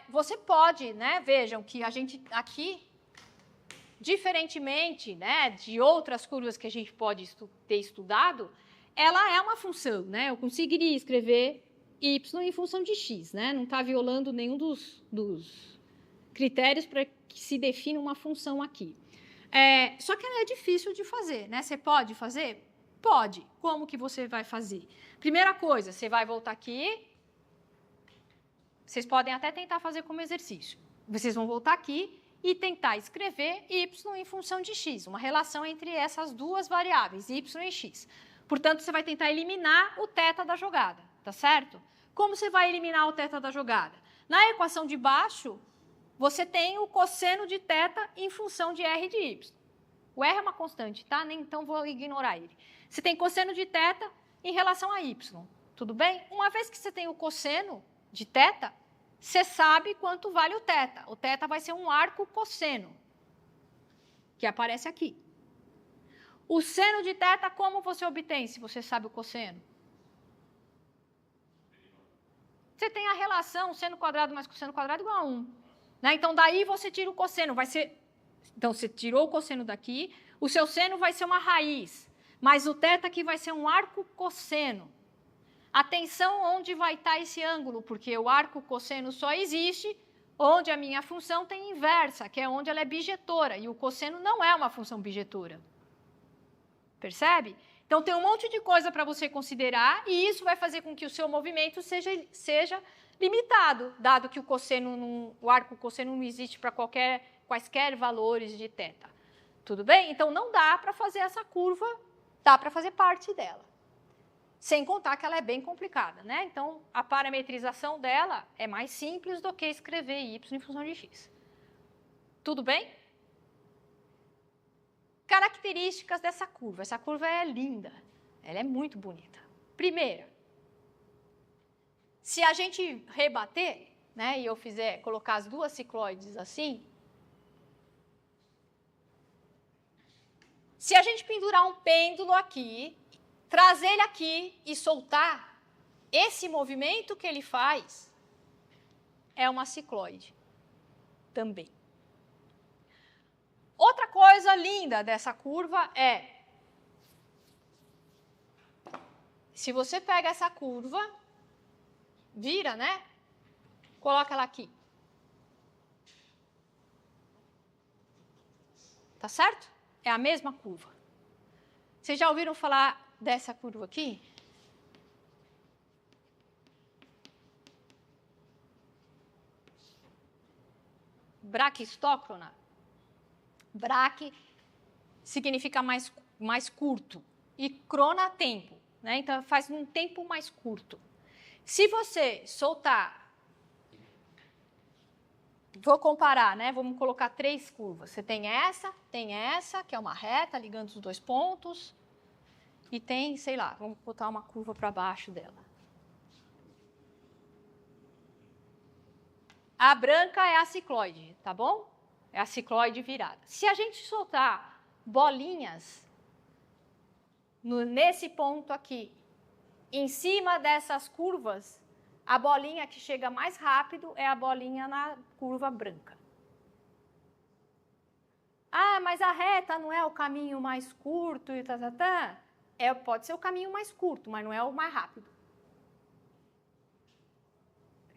S2: você pode, né, vejam que a gente aqui, diferentemente, né, de outras curvas que a gente pode ter estudado, ela é uma função, né? Eu conseguiria escrever y em função de x, né? Não está violando nenhum dos critérios para que se defina uma função aqui. Só que ela é difícil de fazer, né? Você pode fazer? Pode. Como que você vai fazer? Primeira coisa, você vai voltar aqui. Vocês podem até tentar fazer como exercício. Vocês vão voltar aqui e tentar escrever y em função de x, uma relação entre essas duas variáveis, y e x. Portanto, você vai tentar eliminar o θ da jogada, tá certo? Como você vai eliminar o θ da jogada? Na equação de baixo, você tem o cosseno de θ em função de r de y. O r é uma constante, tá? Então, vou ignorar ele. Você tem cosseno de θ em relação a y, tudo bem? Uma vez que você tem o cosseno de θ, você sabe quanto vale o θ. O θ vai ser um arco cosseno, que aparece aqui. O seno de θ, como você obtém, se você sabe o cosseno? Você tem a relação seno quadrado mais cosseno quadrado igual a 1. Né? Então, daí você tira o cosseno. Vai ser... Então, você tirou o cosseno daqui, o seu seno vai ser uma raiz, mas o θ aqui vai ser um arco cosseno. Atenção onde vai estar esse ângulo, porque o arco cosseno só existe onde a minha função tem inversa, que é onde ela é bijetora, e o cosseno não é uma função bijetora. Percebe? Então, tem um monte de coisa para você considerar, e isso vai fazer com que o seu movimento seja limitado, dado que o arco cosseno não existe para quaisquer valores de θ. Tudo bem? Então, não dá para fazer essa curva, dá para fazer parte dela. Sem contar que ela é bem complicada, né? Então, a parametrização dela é mais simples do que escrever y em função de x. Tudo bem? Características dessa curva. Essa curva é linda, ela é muito bonita. Primeira, se a gente rebater, né, e eu colocar as duas cicloides assim, se a gente pendurar um pêndulo aqui, trazer ele aqui e soltar, esse movimento que ele faz é uma cicloide também. Outra coisa linda dessa curva é, se você pega essa curva, vira, né? Coloca ela aqui. Tá certo? É a mesma curva. Vocês já ouviram falar dessa curva aqui? Braquistócrona. Braque significa mais curto e crona, tempo, né? Então, faz um tempo mais curto. Se você soltar, vou comparar, né? Vamos colocar 3 curvas. Você tem essa, que é uma reta ligando os dois pontos, e tem, sei lá, vamos botar uma curva para baixo dela. A branca é a cicloide, tá bom? É a cicloide virada. Se a gente soltar bolinhas nesse ponto aqui, em cima dessas curvas, a bolinha que chega mais rápido é a bolinha na curva branca. Ah, mas a reta não é o caminho mais curto e tá. Pode ser o caminho mais curto, mas não é o mais rápido.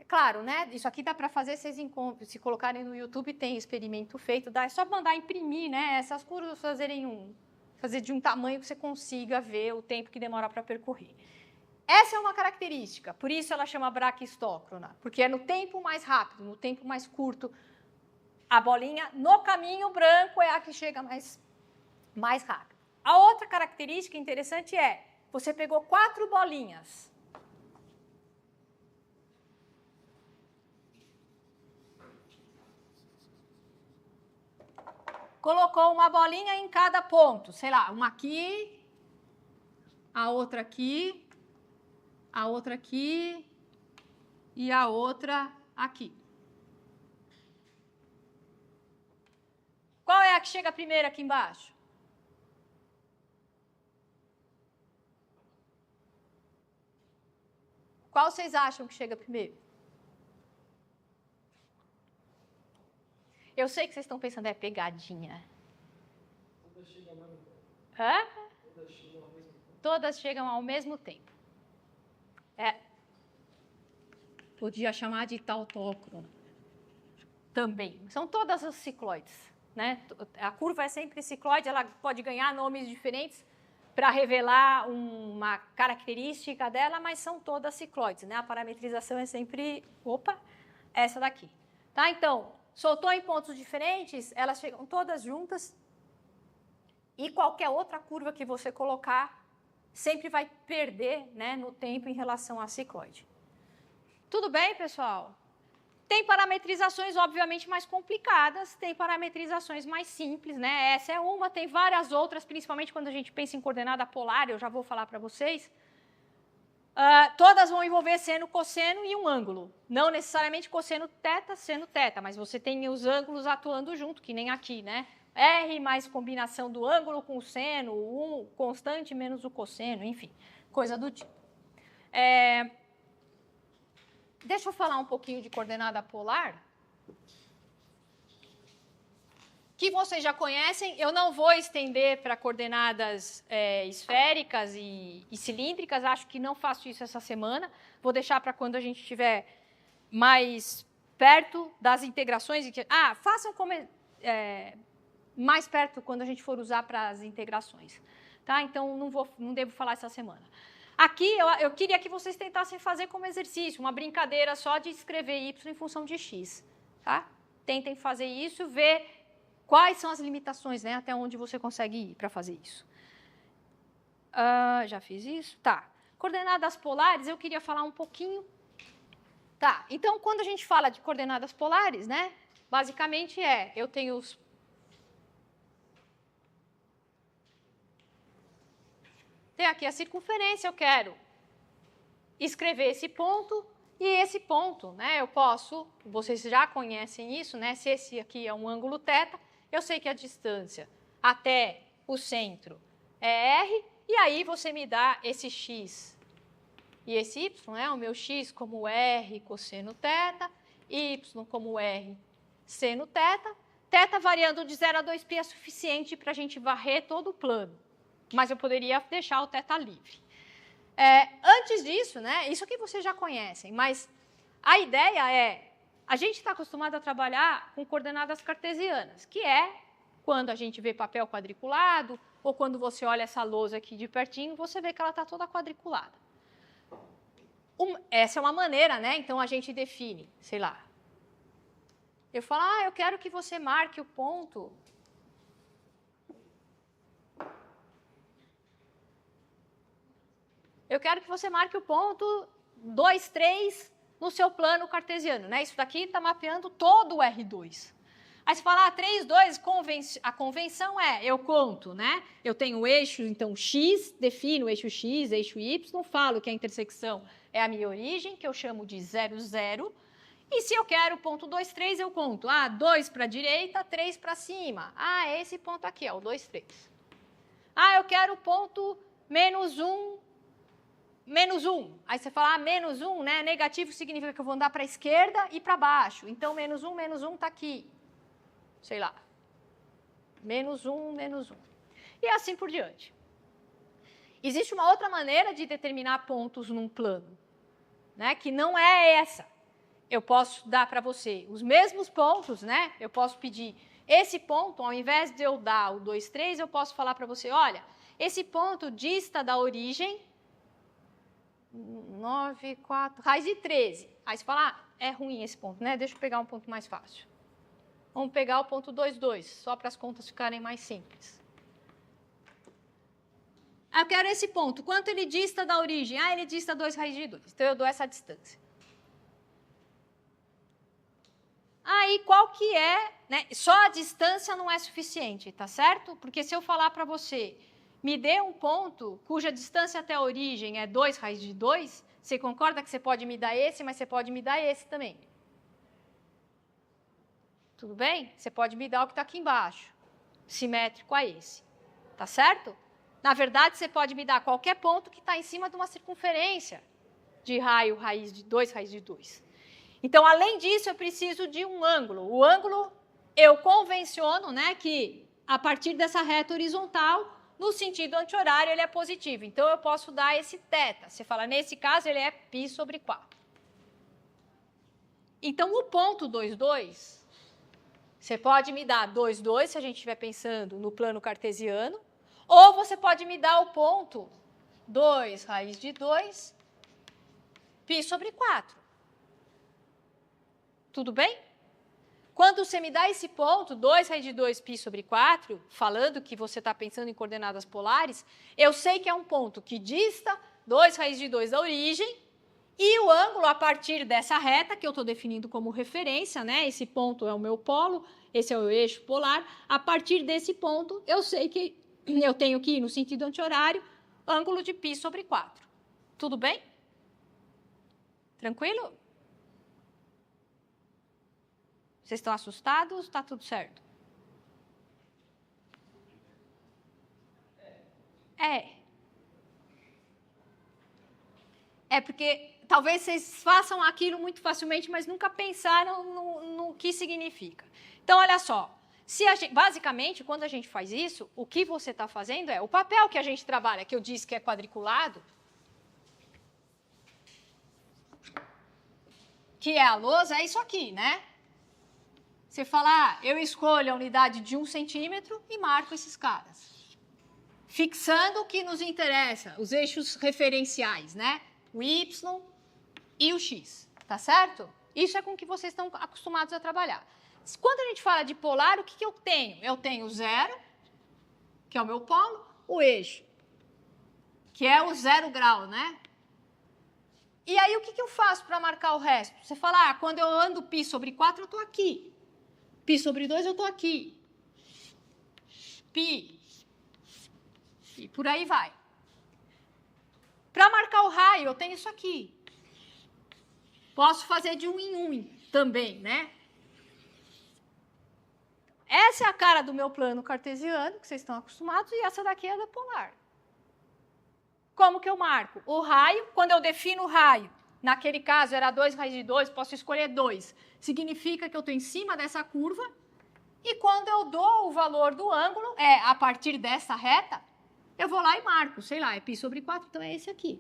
S2: Claro, né? Isso aqui dá para fazer, vocês se colocarem no YouTube, tem experimento feito, é só mandar imprimir, né? Essas curvas fazer de um tamanho que você consiga ver o tempo que demora para percorrer. Essa é uma característica, por isso ela chama braquistócrona, porque é no tempo mais rápido, no tempo mais curto, a bolinha no caminho branco é a que chega mais rápido. A outra característica interessante é, você pegou 4 bolinhas. Colocou uma bolinha em cada ponto, sei lá, uma aqui, a outra aqui e a outra aqui. Qual é a que chega primeiro aqui embaixo? Qual vocês acham que chega primeiro? Eu sei que vocês estão pensando, é pegadinha.
S4: Todas chegam ao mesmo tempo.
S2: Hã?
S4: Todas chegam ao mesmo tempo.
S2: Todas chegam ao mesmo tempo. Podia chamar de tautócrono. Também. São todas as cicloides. Né? A curva é sempre cicloide, ela pode ganhar nomes diferentes para revelar uma característica dela, mas são todas cicloides. Né? A parametrização é sempre, essa daqui. Tá? Então, soltou em pontos diferentes, elas chegam todas juntas e qualquer outra curva que você colocar sempre vai perder, né, no tempo em relação à cicloide. Tudo bem, pessoal? Tem parametrizações, obviamente, mais complicadas, tem parametrizações mais simples, né? Essa é uma, tem várias outras, principalmente quando a gente pensa em coordenada polar, eu já vou falar para vocês. Todas vão envolver seno, cosseno e um ângulo. Não necessariamente cosseno teta, seno teta, mas você tem os ângulos atuando junto, que nem aqui, né? R mais combinação do ângulo com o seno, o constante menos o cosseno, enfim, coisa do tipo. Deixa eu falar um pouquinho de coordenada polar, que vocês já conhecem. Eu não vou estender para coordenadas esféricas e cilíndricas, acho que não faço isso essa semana. Vou deixar para quando a gente estiver mais perto das integrações. Façam mais perto quando a gente for usar para as integrações. Tá? Então, não devo falar essa semana. Aqui, eu queria que vocês tentassem fazer como exercício, uma brincadeira só de escrever y em função de x. Tá? Tentem fazer isso, ver quais são as limitações, né, até onde você consegue ir para fazer isso. Já fiz isso? Tá. Coordenadas polares, eu queria falar um pouquinho. Tá, então, quando a gente fala de coordenadas polares, né, basicamente eu tenho os... Tem aqui a circunferência, eu quero escrever esse ponto e esse ponto, né? Eu posso, vocês já conhecem isso, né? Se esse aqui é um ângulo θ, eu sei que a distância até o centro é r, e aí você me dá esse x e esse y, né? O meu x como r cosseno θ, y como r seno θ. Θ variando de 0 a 2π é suficiente para a gente varrer todo o plano. Mas eu poderia deixar o θ livre. Antes disso, né, isso aqui vocês já conhecem, mas a ideia a gente está acostumado a trabalhar com coordenadas cartesianas, que é quando a gente vê papel quadriculado, ou quando você olha essa lousa aqui de pertinho, você vê que ela está toda quadriculada. Essa é uma maneira, né? Então a gente define, sei lá. Eu falo, eu quero que você marque o ponto... Eu quero que você marque o ponto 2, 3 no seu plano cartesiano. Né? Isso daqui está mapeando todo o R2. Aí você fala, 3, 2, a convenção eu conto, né? Eu tenho o eixo, então, x, defino o eixo x, eixo y, falo que a intersecção é a minha origem, que eu chamo de 0, 0. E se eu quero o ponto 2, 3, eu conto. 2 para a direita, 3 para cima. É esse ponto aqui, o 2, 3. Eu quero o ponto menos 1, menos 1. Aí você fala, menos 1, né? Negativo significa que eu vou andar para a esquerda e para baixo. Então, menos 1 está aqui. Sei lá. Menos 1, menos 1. E assim por diante. Existe uma outra maneira de determinar pontos num plano, né? Que não é essa. Eu posso dar para você os mesmos pontos, né? Eu posso pedir esse ponto, ao invés de eu dar o 2, 3, eu posso falar para você, olha, esse ponto dista da origem 9, 4, raiz de 13. Aí você fala, é ruim esse ponto, né? Deixa eu pegar um ponto mais fácil. Vamos pegar o ponto 2, 2, só para as contas ficarem mais simples. Eu quero esse ponto. Quanto ele dista da origem? Ele dista 2 raiz de 2. Então, eu dou essa distância. Aí, qual que é? Né? Só a distância não é suficiente, tá certo? Porque se eu falar para você, me dê um ponto cuja distância até a origem é 2 raiz de 2, você concorda que você pode me dar esse, mas você pode me dar esse também. Tudo bem? Você pode me dar o que está aqui embaixo, simétrico a esse. Tá certo? Na verdade, você pode me dar qualquer ponto que está em cima de uma circunferência de raio raiz de 2 raiz de 2. Então, além disso, eu preciso de um ângulo. O ângulo, eu convenciono, né, que a partir dessa reta horizontal, no sentido anti-horário, ele é positivo. Então, eu posso dar esse θ. Você fala, nesse caso, ele é π sobre 4. Então, o ponto 2, 2, você pode me dar 2, 2, se a gente estiver pensando no plano cartesiano, ou você pode me dar o ponto 2 raiz de 2, π sobre 4. Tudo bem? Quando você me dá esse ponto, 2 raiz de 2 π sobre 4, falando que você está pensando em coordenadas polares, eu sei que é um ponto que dista 2 raiz de 2 da origem, e o ângulo a partir dessa reta, que eu estou definindo como referência, né? Esse ponto é o meu polo, esse é o eixo polar. A partir desse ponto, eu sei que eu tenho que ir no sentido anti-horário, ângulo de π sobre 4. Tudo bem? Tranquilo? Vocês estão assustados? Está tudo certo? É porque talvez vocês façam aquilo muito facilmente, mas nunca pensaram no que significa. Então, olha só. Basicamente, quando a gente faz isso, o que você está fazendo é o papel que a gente trabalha, que eu disse que é quadriculado, que é a lousa, é isso aqui, né? Você fala, eu escolho a unidade de 1 centímetro e marco esses caras. Fixando o que nos interessa, os eixos referenciais, né? O Y e o X, tá certo? Isso é com o que vocês estão acostumados a trabalhar. Quando a gente fala de polar, o que eu tenho? Eu tenho 0, que é o meu polo, o eixo, que é o 0 grau, né? E aí, o que eu faço para marcar o resto? Você fala, quando eu ando π sobre 4, eu estou aqui. π sobre 2, eu estou aqui. π. E por aí vai. Para marcar o raio, eu tenho isso aqui. Posso fazer de 1 em 1 também, né? Essa é a cara do meu plano cartesiano, que vocês estão acostumados, e essa daqui é da polar. Como que eu marco? O raio, quando eu defino o raio, naquele caso era 2 raiz de 2, posso escolher 2. Significa que eu estou em cima dessa curva. E quando eu dou o valor do ângulo, a partir dessa reta, eu vou lá e marco. Sei lá, é π sobre 4, então é esse aqui.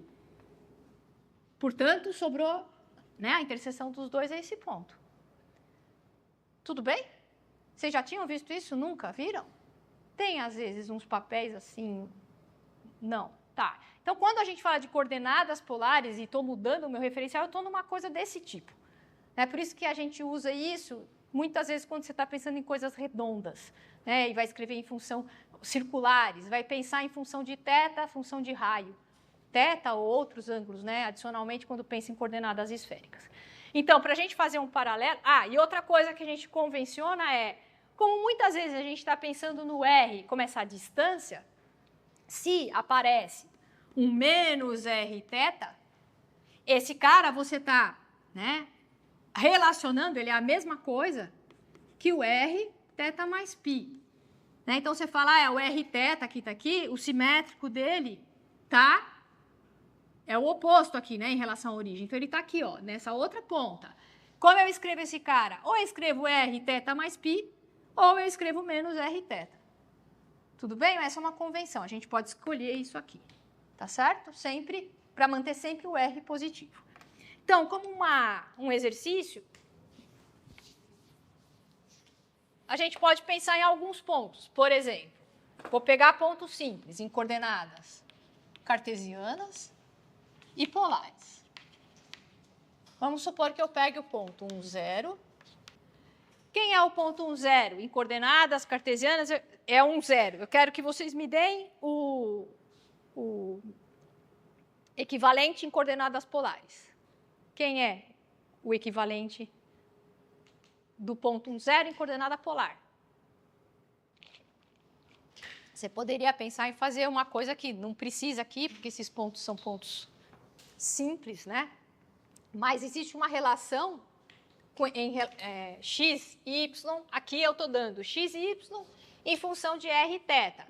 S2: Portanto, sobrou, né, a interseção dos dois é esse ponto. Tudo bem? Vocês já tinham visto isso? Nunca viram? Tem, às vezes, uns papéis assim... Não. Tá. Então, quando a gente fala de coordenadas polares e estou mudando o meu referencial, eu estou numa coisa desse tipo. É por isso que a gente usa isso, muitas vezes, quando você está pensando em coisas redondas, né, e vai escrever em função circulares, vai pensar em função de θ, função de raio. θ ou outros ângulos, né, adicionalmente, quando pensa em coordenadas esféricas. Então, para a gente fazer um paralelo... e outra coisa que a gente convenciona é, como muitas vezes a gente está pensando no R como essa distância, se aparece um menos Rθ, esse cara você está, né, relacionando, ele é a mesma coisa que o Rθ mais π. Né? Então, você fala, o Rθ que está aqui, o simétrico dele é o oposto aqui, né, em relação à origem. Então, ele está aqui, ó, nessa outra ponta. Como eu escrevo esse cara? Ou eu escrevo Rθ mais π, ou eu escrevo menos Rθ. Tudo bem? Essa é uma convenção. A gente pode escolher isso aqui. Tá certo? Sempre, para manter sempre o R positivo. Então, como um exercício, a gente pode pensar em alguns pontos. Por exemplo, vou pegar pontos simples, em coordenadas cartesianas e polares. Vamos supor que eu pegue o ponto 1, 0. Quem é o ponto 1, 0? Em coordenadas cartesianas é 1, 0. Eu quero que vocês me deem o equivalente em coordenadas polares. Quem é o equivalente do ponto 1, 0 em coordenada polar? Você poderia pensar em fazer uma coisa que não precisa aqui, porque esses pontos são pontos simples, né? Mas existe uma relação em x e y. Aqui eu estou dando x e y em função de Rθ.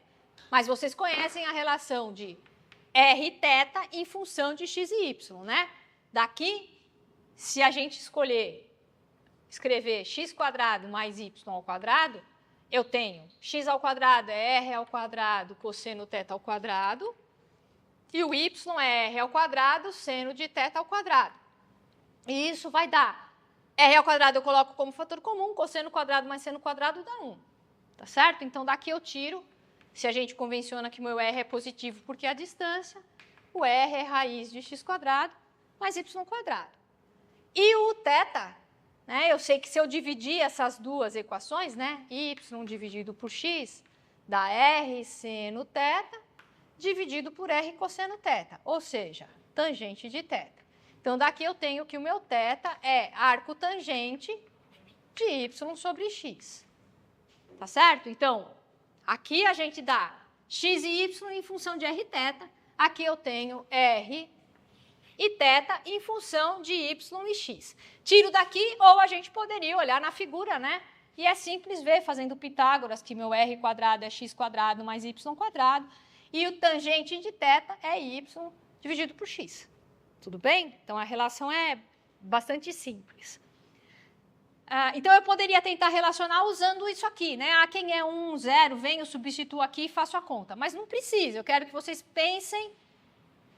S2: Mas vocês conhecem a relação de Rθ em função de x e y, né? Daqui, se a gente escrever x² mais y ao quadrado, eu tenho x ao quadrado é r ao quadrado cosseno θ ao quadrado, e o y é r ao quadrado seno de θ ao quadrado. E isso vai dar r ao quadrado eu coloco como fator comum, cosseno quadrado mais seno quadrado dá 1. Tá certo? Então, daqui eu tiro, se a gente convenciona que meu r é positivo porque é a distância, o r é raiz de x² mais y². E o θ, né, eu sei que se eu dividir essas duas equações, né, y dividido por x, dá r seno θ, dividido por r cosseno θ, ou seja, tangente de θ. Então, daqui eu tenho que o meu θ é arco tangente de y sobre x. Tá certo? Então, aqui a gente dá x e y em função de rθ. Aqui eu tenho r e θ em função de y e x. Tiro daqui, ou a gente poderia olhar na figura, né? E é simples ver, fazendo Pitágoras, que meu r² é x² mais y², e o tangente de θ é y dividido por x. Tudo bem? Então, a relação é bastante simples. Então, eu poderia tentar relacionar usando isso aqui, né? Quem é 1, 0, venho, substituo aqui e faço a conta. Mas não precisa, eu quero que vocês pensem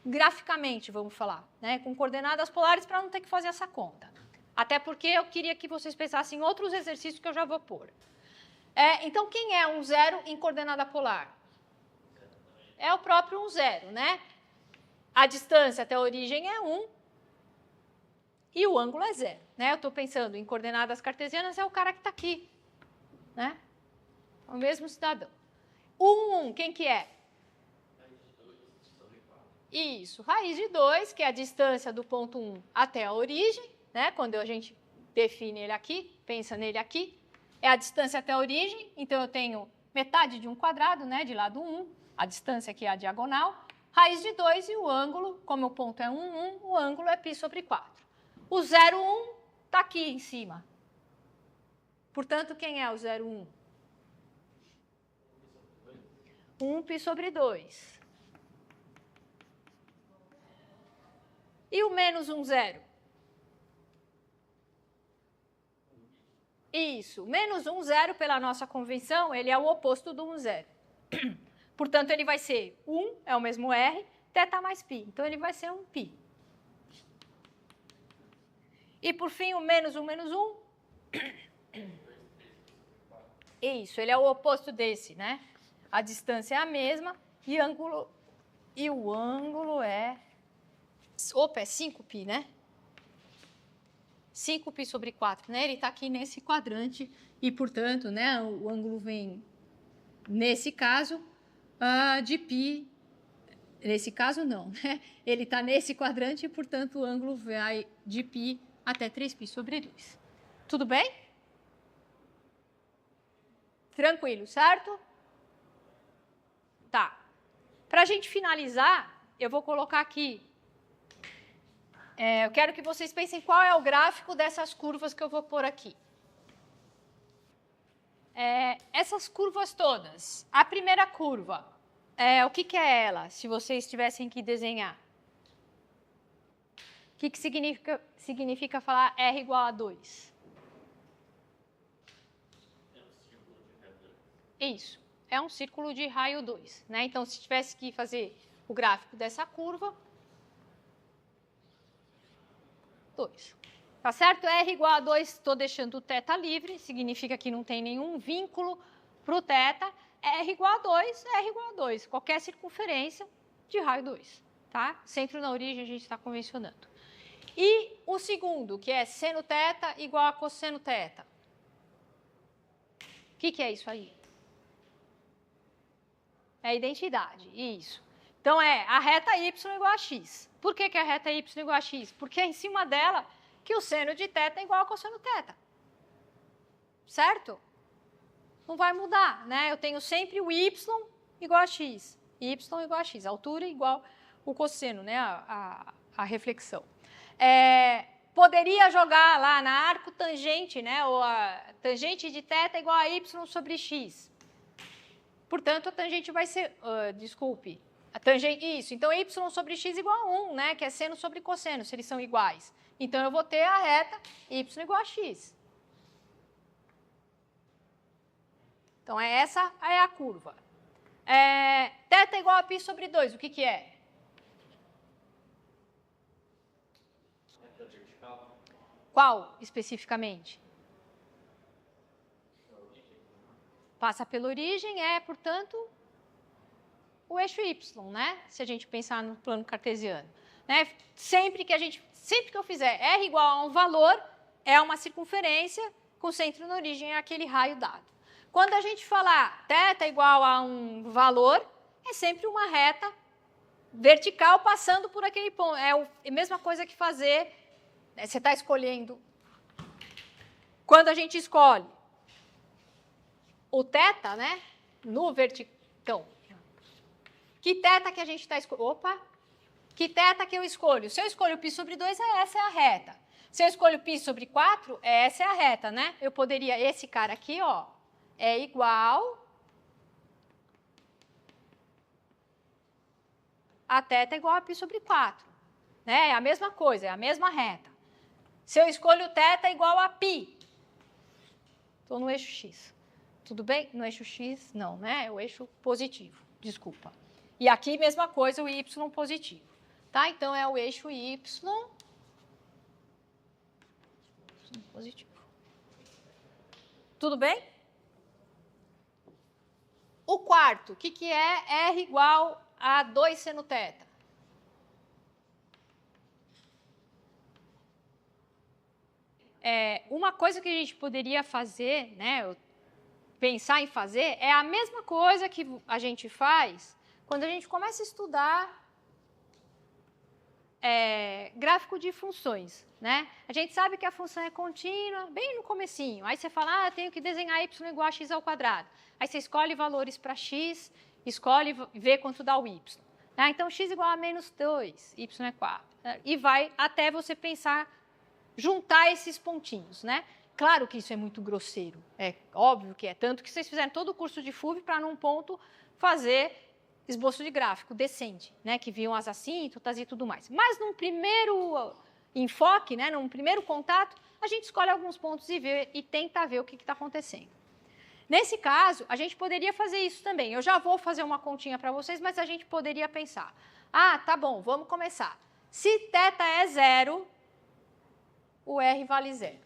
S2: graficamente, vamos falar, né? Com coordenadas polares para não ter que fazer essa conta. Até porque eu queria que vocês pensassem em outros exercícios que eu já vou pôr. Então, quem é 1, 0 em coordenada polar? É o próprio 1, 0, né? A distância até a origem é 1 e o ângulo é 0. Né? Eu estou pensando em coordenadas cartesianas, é o cara que está aqui. Né? O mesmo cidadão. O 1, quem que é? Isso, raiz de 2, que é a distância do ponto 1 até a origem. Né? Quando a gente define ele aqui, pensa nele aqui, é a distância até a origem. Então, eu tenho metade de um quadrado, né, de lado 1, a distância que é a diagonal. Raiz de 2 e o ângulo, como o ponto é 1, 1, o ângulo é π sobre 4. O 0, 1 está aqui em cima. Portanto, quem é o 0, 1? 1 π sobre 2. E o menos 1, 0? Isso. Menos 1, 0, pela nossa convenção, ele é o oposto do 1, 0. Portanto, ele vai ser 1, é o mesmo R, θ mais π. Então, ele vai ser 1π. E, por fim, o menos 1, menos 1. Isso, ele é o oposto desse, né? A distância é a mesma e o ângulo é... Opa, é 5π, né? 5π sobre 4, né? Ele está aqui nesse quadrante e, portanto, né, o ângulo vem, nesse caso, de π. Nesse caso, não, né? Ele está nesse quadrante e, portanto, o ângulo vai de π até 3π sobre 2. Tudo bem? Tranquilo, certo? Tá. Para a gente finalizar, eu vou colocar aqui. Eu quero que vocês pensem qual é o gráfico dessas curvas que eu vou pôr aqui. Essas curvas todas. A primeira curva, o que é ela, se vocês tivessem que desenhar? O que significa falar R igual a 2? Isso, é um círculo de raio 2. Né? Então, se tivesse que fazer o gráfico dessa curva, 2. Tá certo? R igual a 2, estou deixando o θ livre, significa que não tem nenhum vínculo para o θ. R igual a 2, R igual a 2. Qualquer circunferência de raio 2. Tá? Centro na origem a gente está convencionando. E o segundo, que é seno θ igual a cosseno θ. O que é isso aí? É a identidade, isso. Então, a reta y igual a x. Por que a reta y igual a x? Porque é em cima dela que o seno de θ é igual a cosseno θ. Certo? Não vai mudar, né? Eu tenho sempre o y igual a x. Y igual a x. A altura igual o cosseno, né? A reflexão. Poderia jogar lá na arco tangente, né? Ou a tangente de θ igual a y sobre x. Portanto, a tangente vai ser... desculpe. A tangente, isso. Então, y sobre x igual a 1, né? Que é seno sobre cosseno, se eles são iguais. Então, eu vou ter a reta y igual a x. Então, essa é a curva. Θ igual a π sobre 2, o que, que é? Qual, especificamente? Passa pela origem, portanto, o eixo y, né? Se a gente pensar no plano cartesiano. Né? Sempre que eu fizer R igual a um valor, é uma circunferência com centro na origem, é aquele raio dado. Quando a gente falar θ igual a um valor, é sempre uma reta vertical passando por aquele ponto. É a mesma coisa que fazer, você está escolhendo. Quando a gente escolhe o θ, né, no vertical. Então, que θ que a gente está escolhendo? Opa! Que θ que eu escolho? Se eu escolho π sobre 2, essa é a reta. Se eu escolho π sobre 4, essa é a reta, né? Eu poderia, esse cara aqui, ó, é igual a θ igual a π sobre 4. Né? É a mesma coisa, é a mesma reta. Se eu escolho θ igual a π, estou no eixo x. Tudo bem? No eixo x, não, né? É o eixo positivo, desculpa. E aqui, mesma coisa, o y positivo. Tá? Então, é o eixo y positivo. Tudo bem? O quarto, o que, que é R igual a 2 seno θ? Uma coisa que a gente poderia fazer, né, pensar em fazer, é a mesma coisa que a gente faz quando a gente começa a estudar gráfico de funções. Né? A gente sabe que a função é contínua, bem no comecinho. Aí você fala, eu tenho que desenhar y igual a x ao quadrado. Aí você escolhe valores para x, escolhe ver quanto dá o y. Então, x igual a menos 2, y é 4. E vai até você pensar, juntar esses pontinhos. Né? Claro que isso é muito grosseiro, é óbvio que é. Tanto que vocês fizeram todo o curso de FUV para, num ponto, fazer esboço de gráfico decente, né? Que viam as assíntotas e tudo mais. Mas, num primeiro enfoque, né? Num primeiro contato, a gente escolhe alguns pontos e tenta ver o que está acontecendo. Nesse caso, a gente poderia fazer isso também. Eu já vou fazer uma continha para vocês, mas a gente poderia pensar. Tá bom, vamos começar. Se θ é 0, o R vale 0.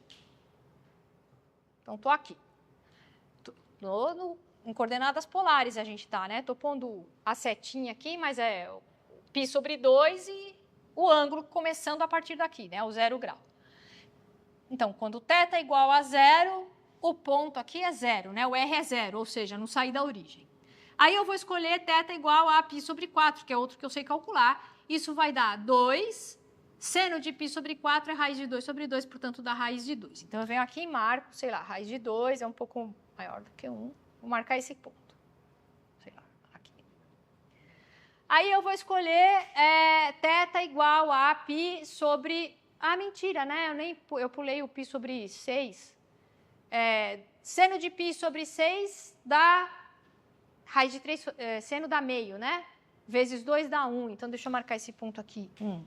S2: Então, estou aqui. Em coordenadas polares a gente está, né? Estou pondo a setinha aqui, mas é π sobre 2 e o ângulo começando a partir daqui, né? O 0 grau. Então, quando θ é igual a 0, o ponto aqui é 0, né? O R é 0, ou seja, não sair da origem. Aí eu vou escolher θ igual a π sobre 4, que é outro que eu sei calcular. Isso vai dar 2, seno de π sobre 4 é raiz de 2 sobre 2, portanto, dá raiz de 2. Então, eu venho aqui e marco, sei lá, raiz de 2 é um pouco maior do que 1. Vou marcar esse ponto. Sei lá, aqui. Aí eu vou escolher θ igual a π sobre... mentira, né? Eu pulei o π sobre 6. Seno de π sobre 6 dá raiz de 3, seno dá meio, né? Vezes 2 dá 1. Então, deixa eu marcar esse ponto aqui. 1.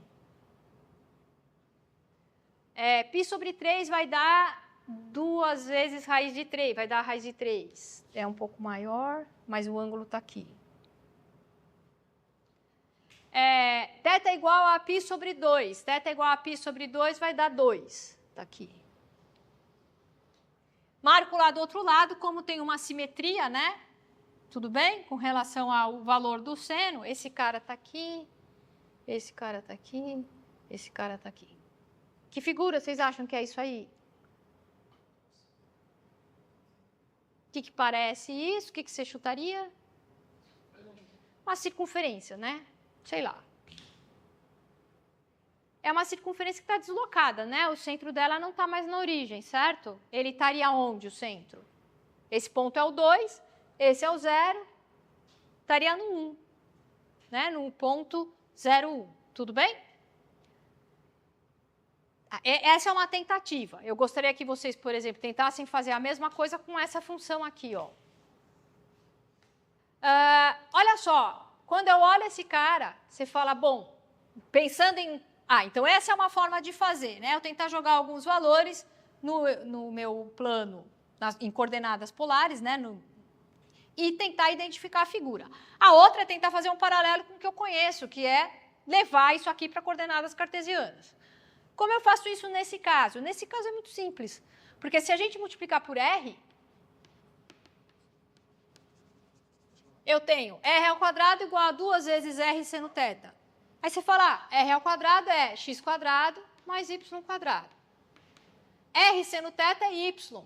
S2: Π sobre 3 vai dar 2 vezes raiz de 3. Vai dar raiz de 3. É um pouco maior, mas o ângulo está aqui. Θ igual a π sobre 2. Θ igual a π sobre 2 vai dar 2. Está aqui. Marco lá do outro lado, como tem uma simetria, né? Tudo bem? Com relação ao valor do seno, esse cara está aqui, esse cara está aqui, esse cara está aqui. Que figura vocês acham que é isso aí? O que parece isso? O que você chutaria? Uma circunferência, né? Sei lá. É uma circunferência que está deslocada, né? O centro dela não está mais na origem, certo? Ele estaria onde, o centro? Esse ponto é o 2, esse é o 0, estaria no 1, né? No ponto 0, 1. Tudo bem? Essa é uma tentativa. Eu gostaria que vocês, por exemplo, tentassem fazer a mesma coisa com essa função aqui, ó. Olha só, quando eu olho esse cara, você fala, bom, pensando em... então essa é uma forma de fazer, né? Eu tentar jogar alguns valores no meu plano, em coordenadas polares, né? E tentar identificar a figura. A outra é tentar fazer um paralelo com o que eu conheço, que é levar isso aqui para coordenadas cartesianas. Como eu faço isso nesse caso? Nesse caso é muito simples, porque se a gente multiplicar por R, eu tenho R ao quadrado igual a 2 vezes R seno θ. Aí você fala, R ao quadrado é x quadrado mais y quadrado. R seno θ é y.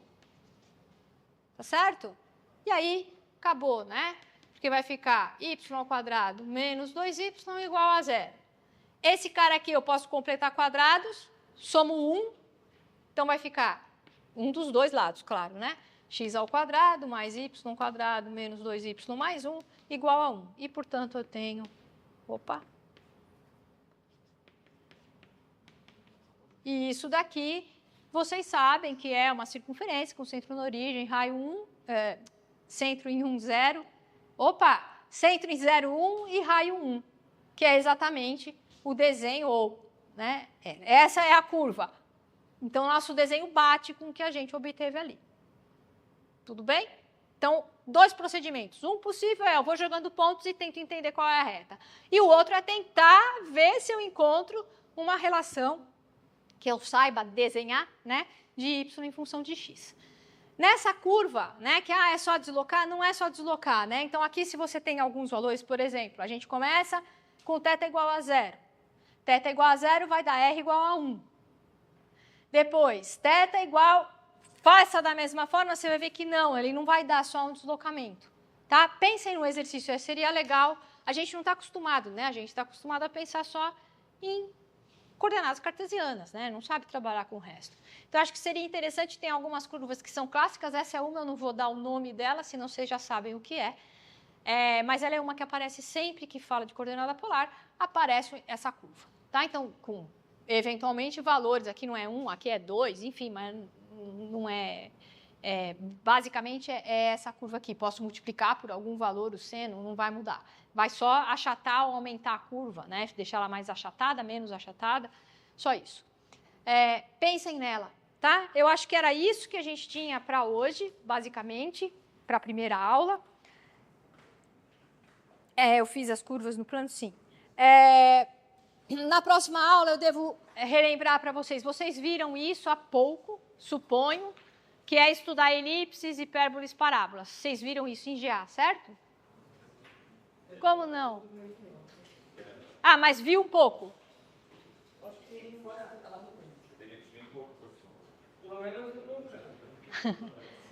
S2: Tá certo? E aí, acabou, né? Porque vai ficar y ao quadrado menos 2y igual a 0. Esse cara aqui eu posso completar quadrados, somo 1, então vai ficar um dos dois lados, claro, né? X ao quadrado mais y quadrado menos 2y mais 1 igual a 1. E, portanto, eu tenho... E isso daqui, vocês sabem que é uma circunferência com centro na origem, raio 1, centro em 1, 0. Centro em 0, 1 e raio 1, que é exatamente o desenho, né? Essa é a curva. Então, nosso desenho bate com o que a gente obteve ali. Tudo bem? Então, dois procedimentos. Um possível eu vou jogando pontos e tento entender qual é a reta. E o outro é tentar ver se eu encontro uma relação que eu saiba desenhar, né, de y em função de x. Nessa curva, né, que é só deslocar, não é só deslocar, né? Então, aqui, se você tem alguns valores, por exemplo, a gente começa com θ igual a 0. θ igual a 0 vai dar R igual a 1. Depois, θ igual... Faça da mesma forma, você vai ver que não, ele não vai dar só um deslocamento. Tá? Pensem no exercício, seria legal. A gente não está acostumado, né? A gente está acostumado a pensar só em coordenadas cartesianas, né? Não sabe trabalhar com o resto. Então, acho que seria interessante, tem algumas curvas que são clássicas, essa é uma, eu não vou dar o nome dela, senão vocês já sabem o que é. Mas ela é uma que aparece sempre que fala de coordenada polar, aparece essa curva. Tá? Então, com eventualmente valores, aqui não é 1, aqui é 2, enfim, mas não basicamente é essa curva aqui. Posso multiplicar por algum valor o seno, não vai mudar. Vai só achatar ou aumentar a curva, né? Deixar ela mais achatada, menos achatada, só isso. Pensem nela, tá? Eu acho que era isso que a gente tinha para hoje, basicamente, para a primeira aula. Eu fiz as curvas no plano, sim. Na próxima aula, eu devo relembrar para vocês. Vocês viram isso há pouco, suponho, que é estudar elipses, hipérboles, parábolas. Vocês viram isso em GA, certo? Como não? Mas viu um pouco?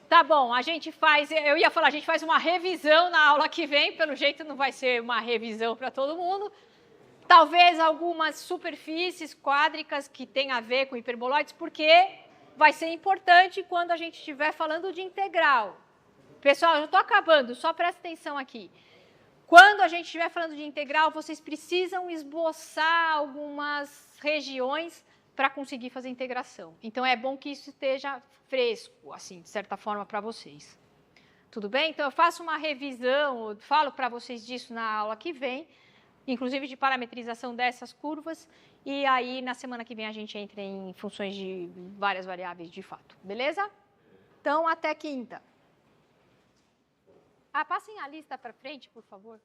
S2: Tá bom, a gente faz, eu ia falar, a gente faz uma revisão na aula que vem, pelo jeito não vai ser uma revisão para todo mundo. Talvez algumas superfícies quádricas que tenham a ver com hiperboloides, porque vai ser importante quando a gente estiver falando de integral. Pessoal, eu estou acabando, só presta atenção aqui. Quando a gente estiver falando de integral, vocês precisam esboçar algumas regiões para conseguir fazer integração. Então, é bom que isso esteja fresco, assim, de certa forma, para vocês. Tudo bem? Então, eu faço uma revisão, falo para vocês disso na aula que vem, inclusive de parametrização dessas curvas, e aí, na semana que vem, a gente entra em funções de várias variáveis de fato. Beleza? Então, até quinta. Passem a lista para frente, por favor.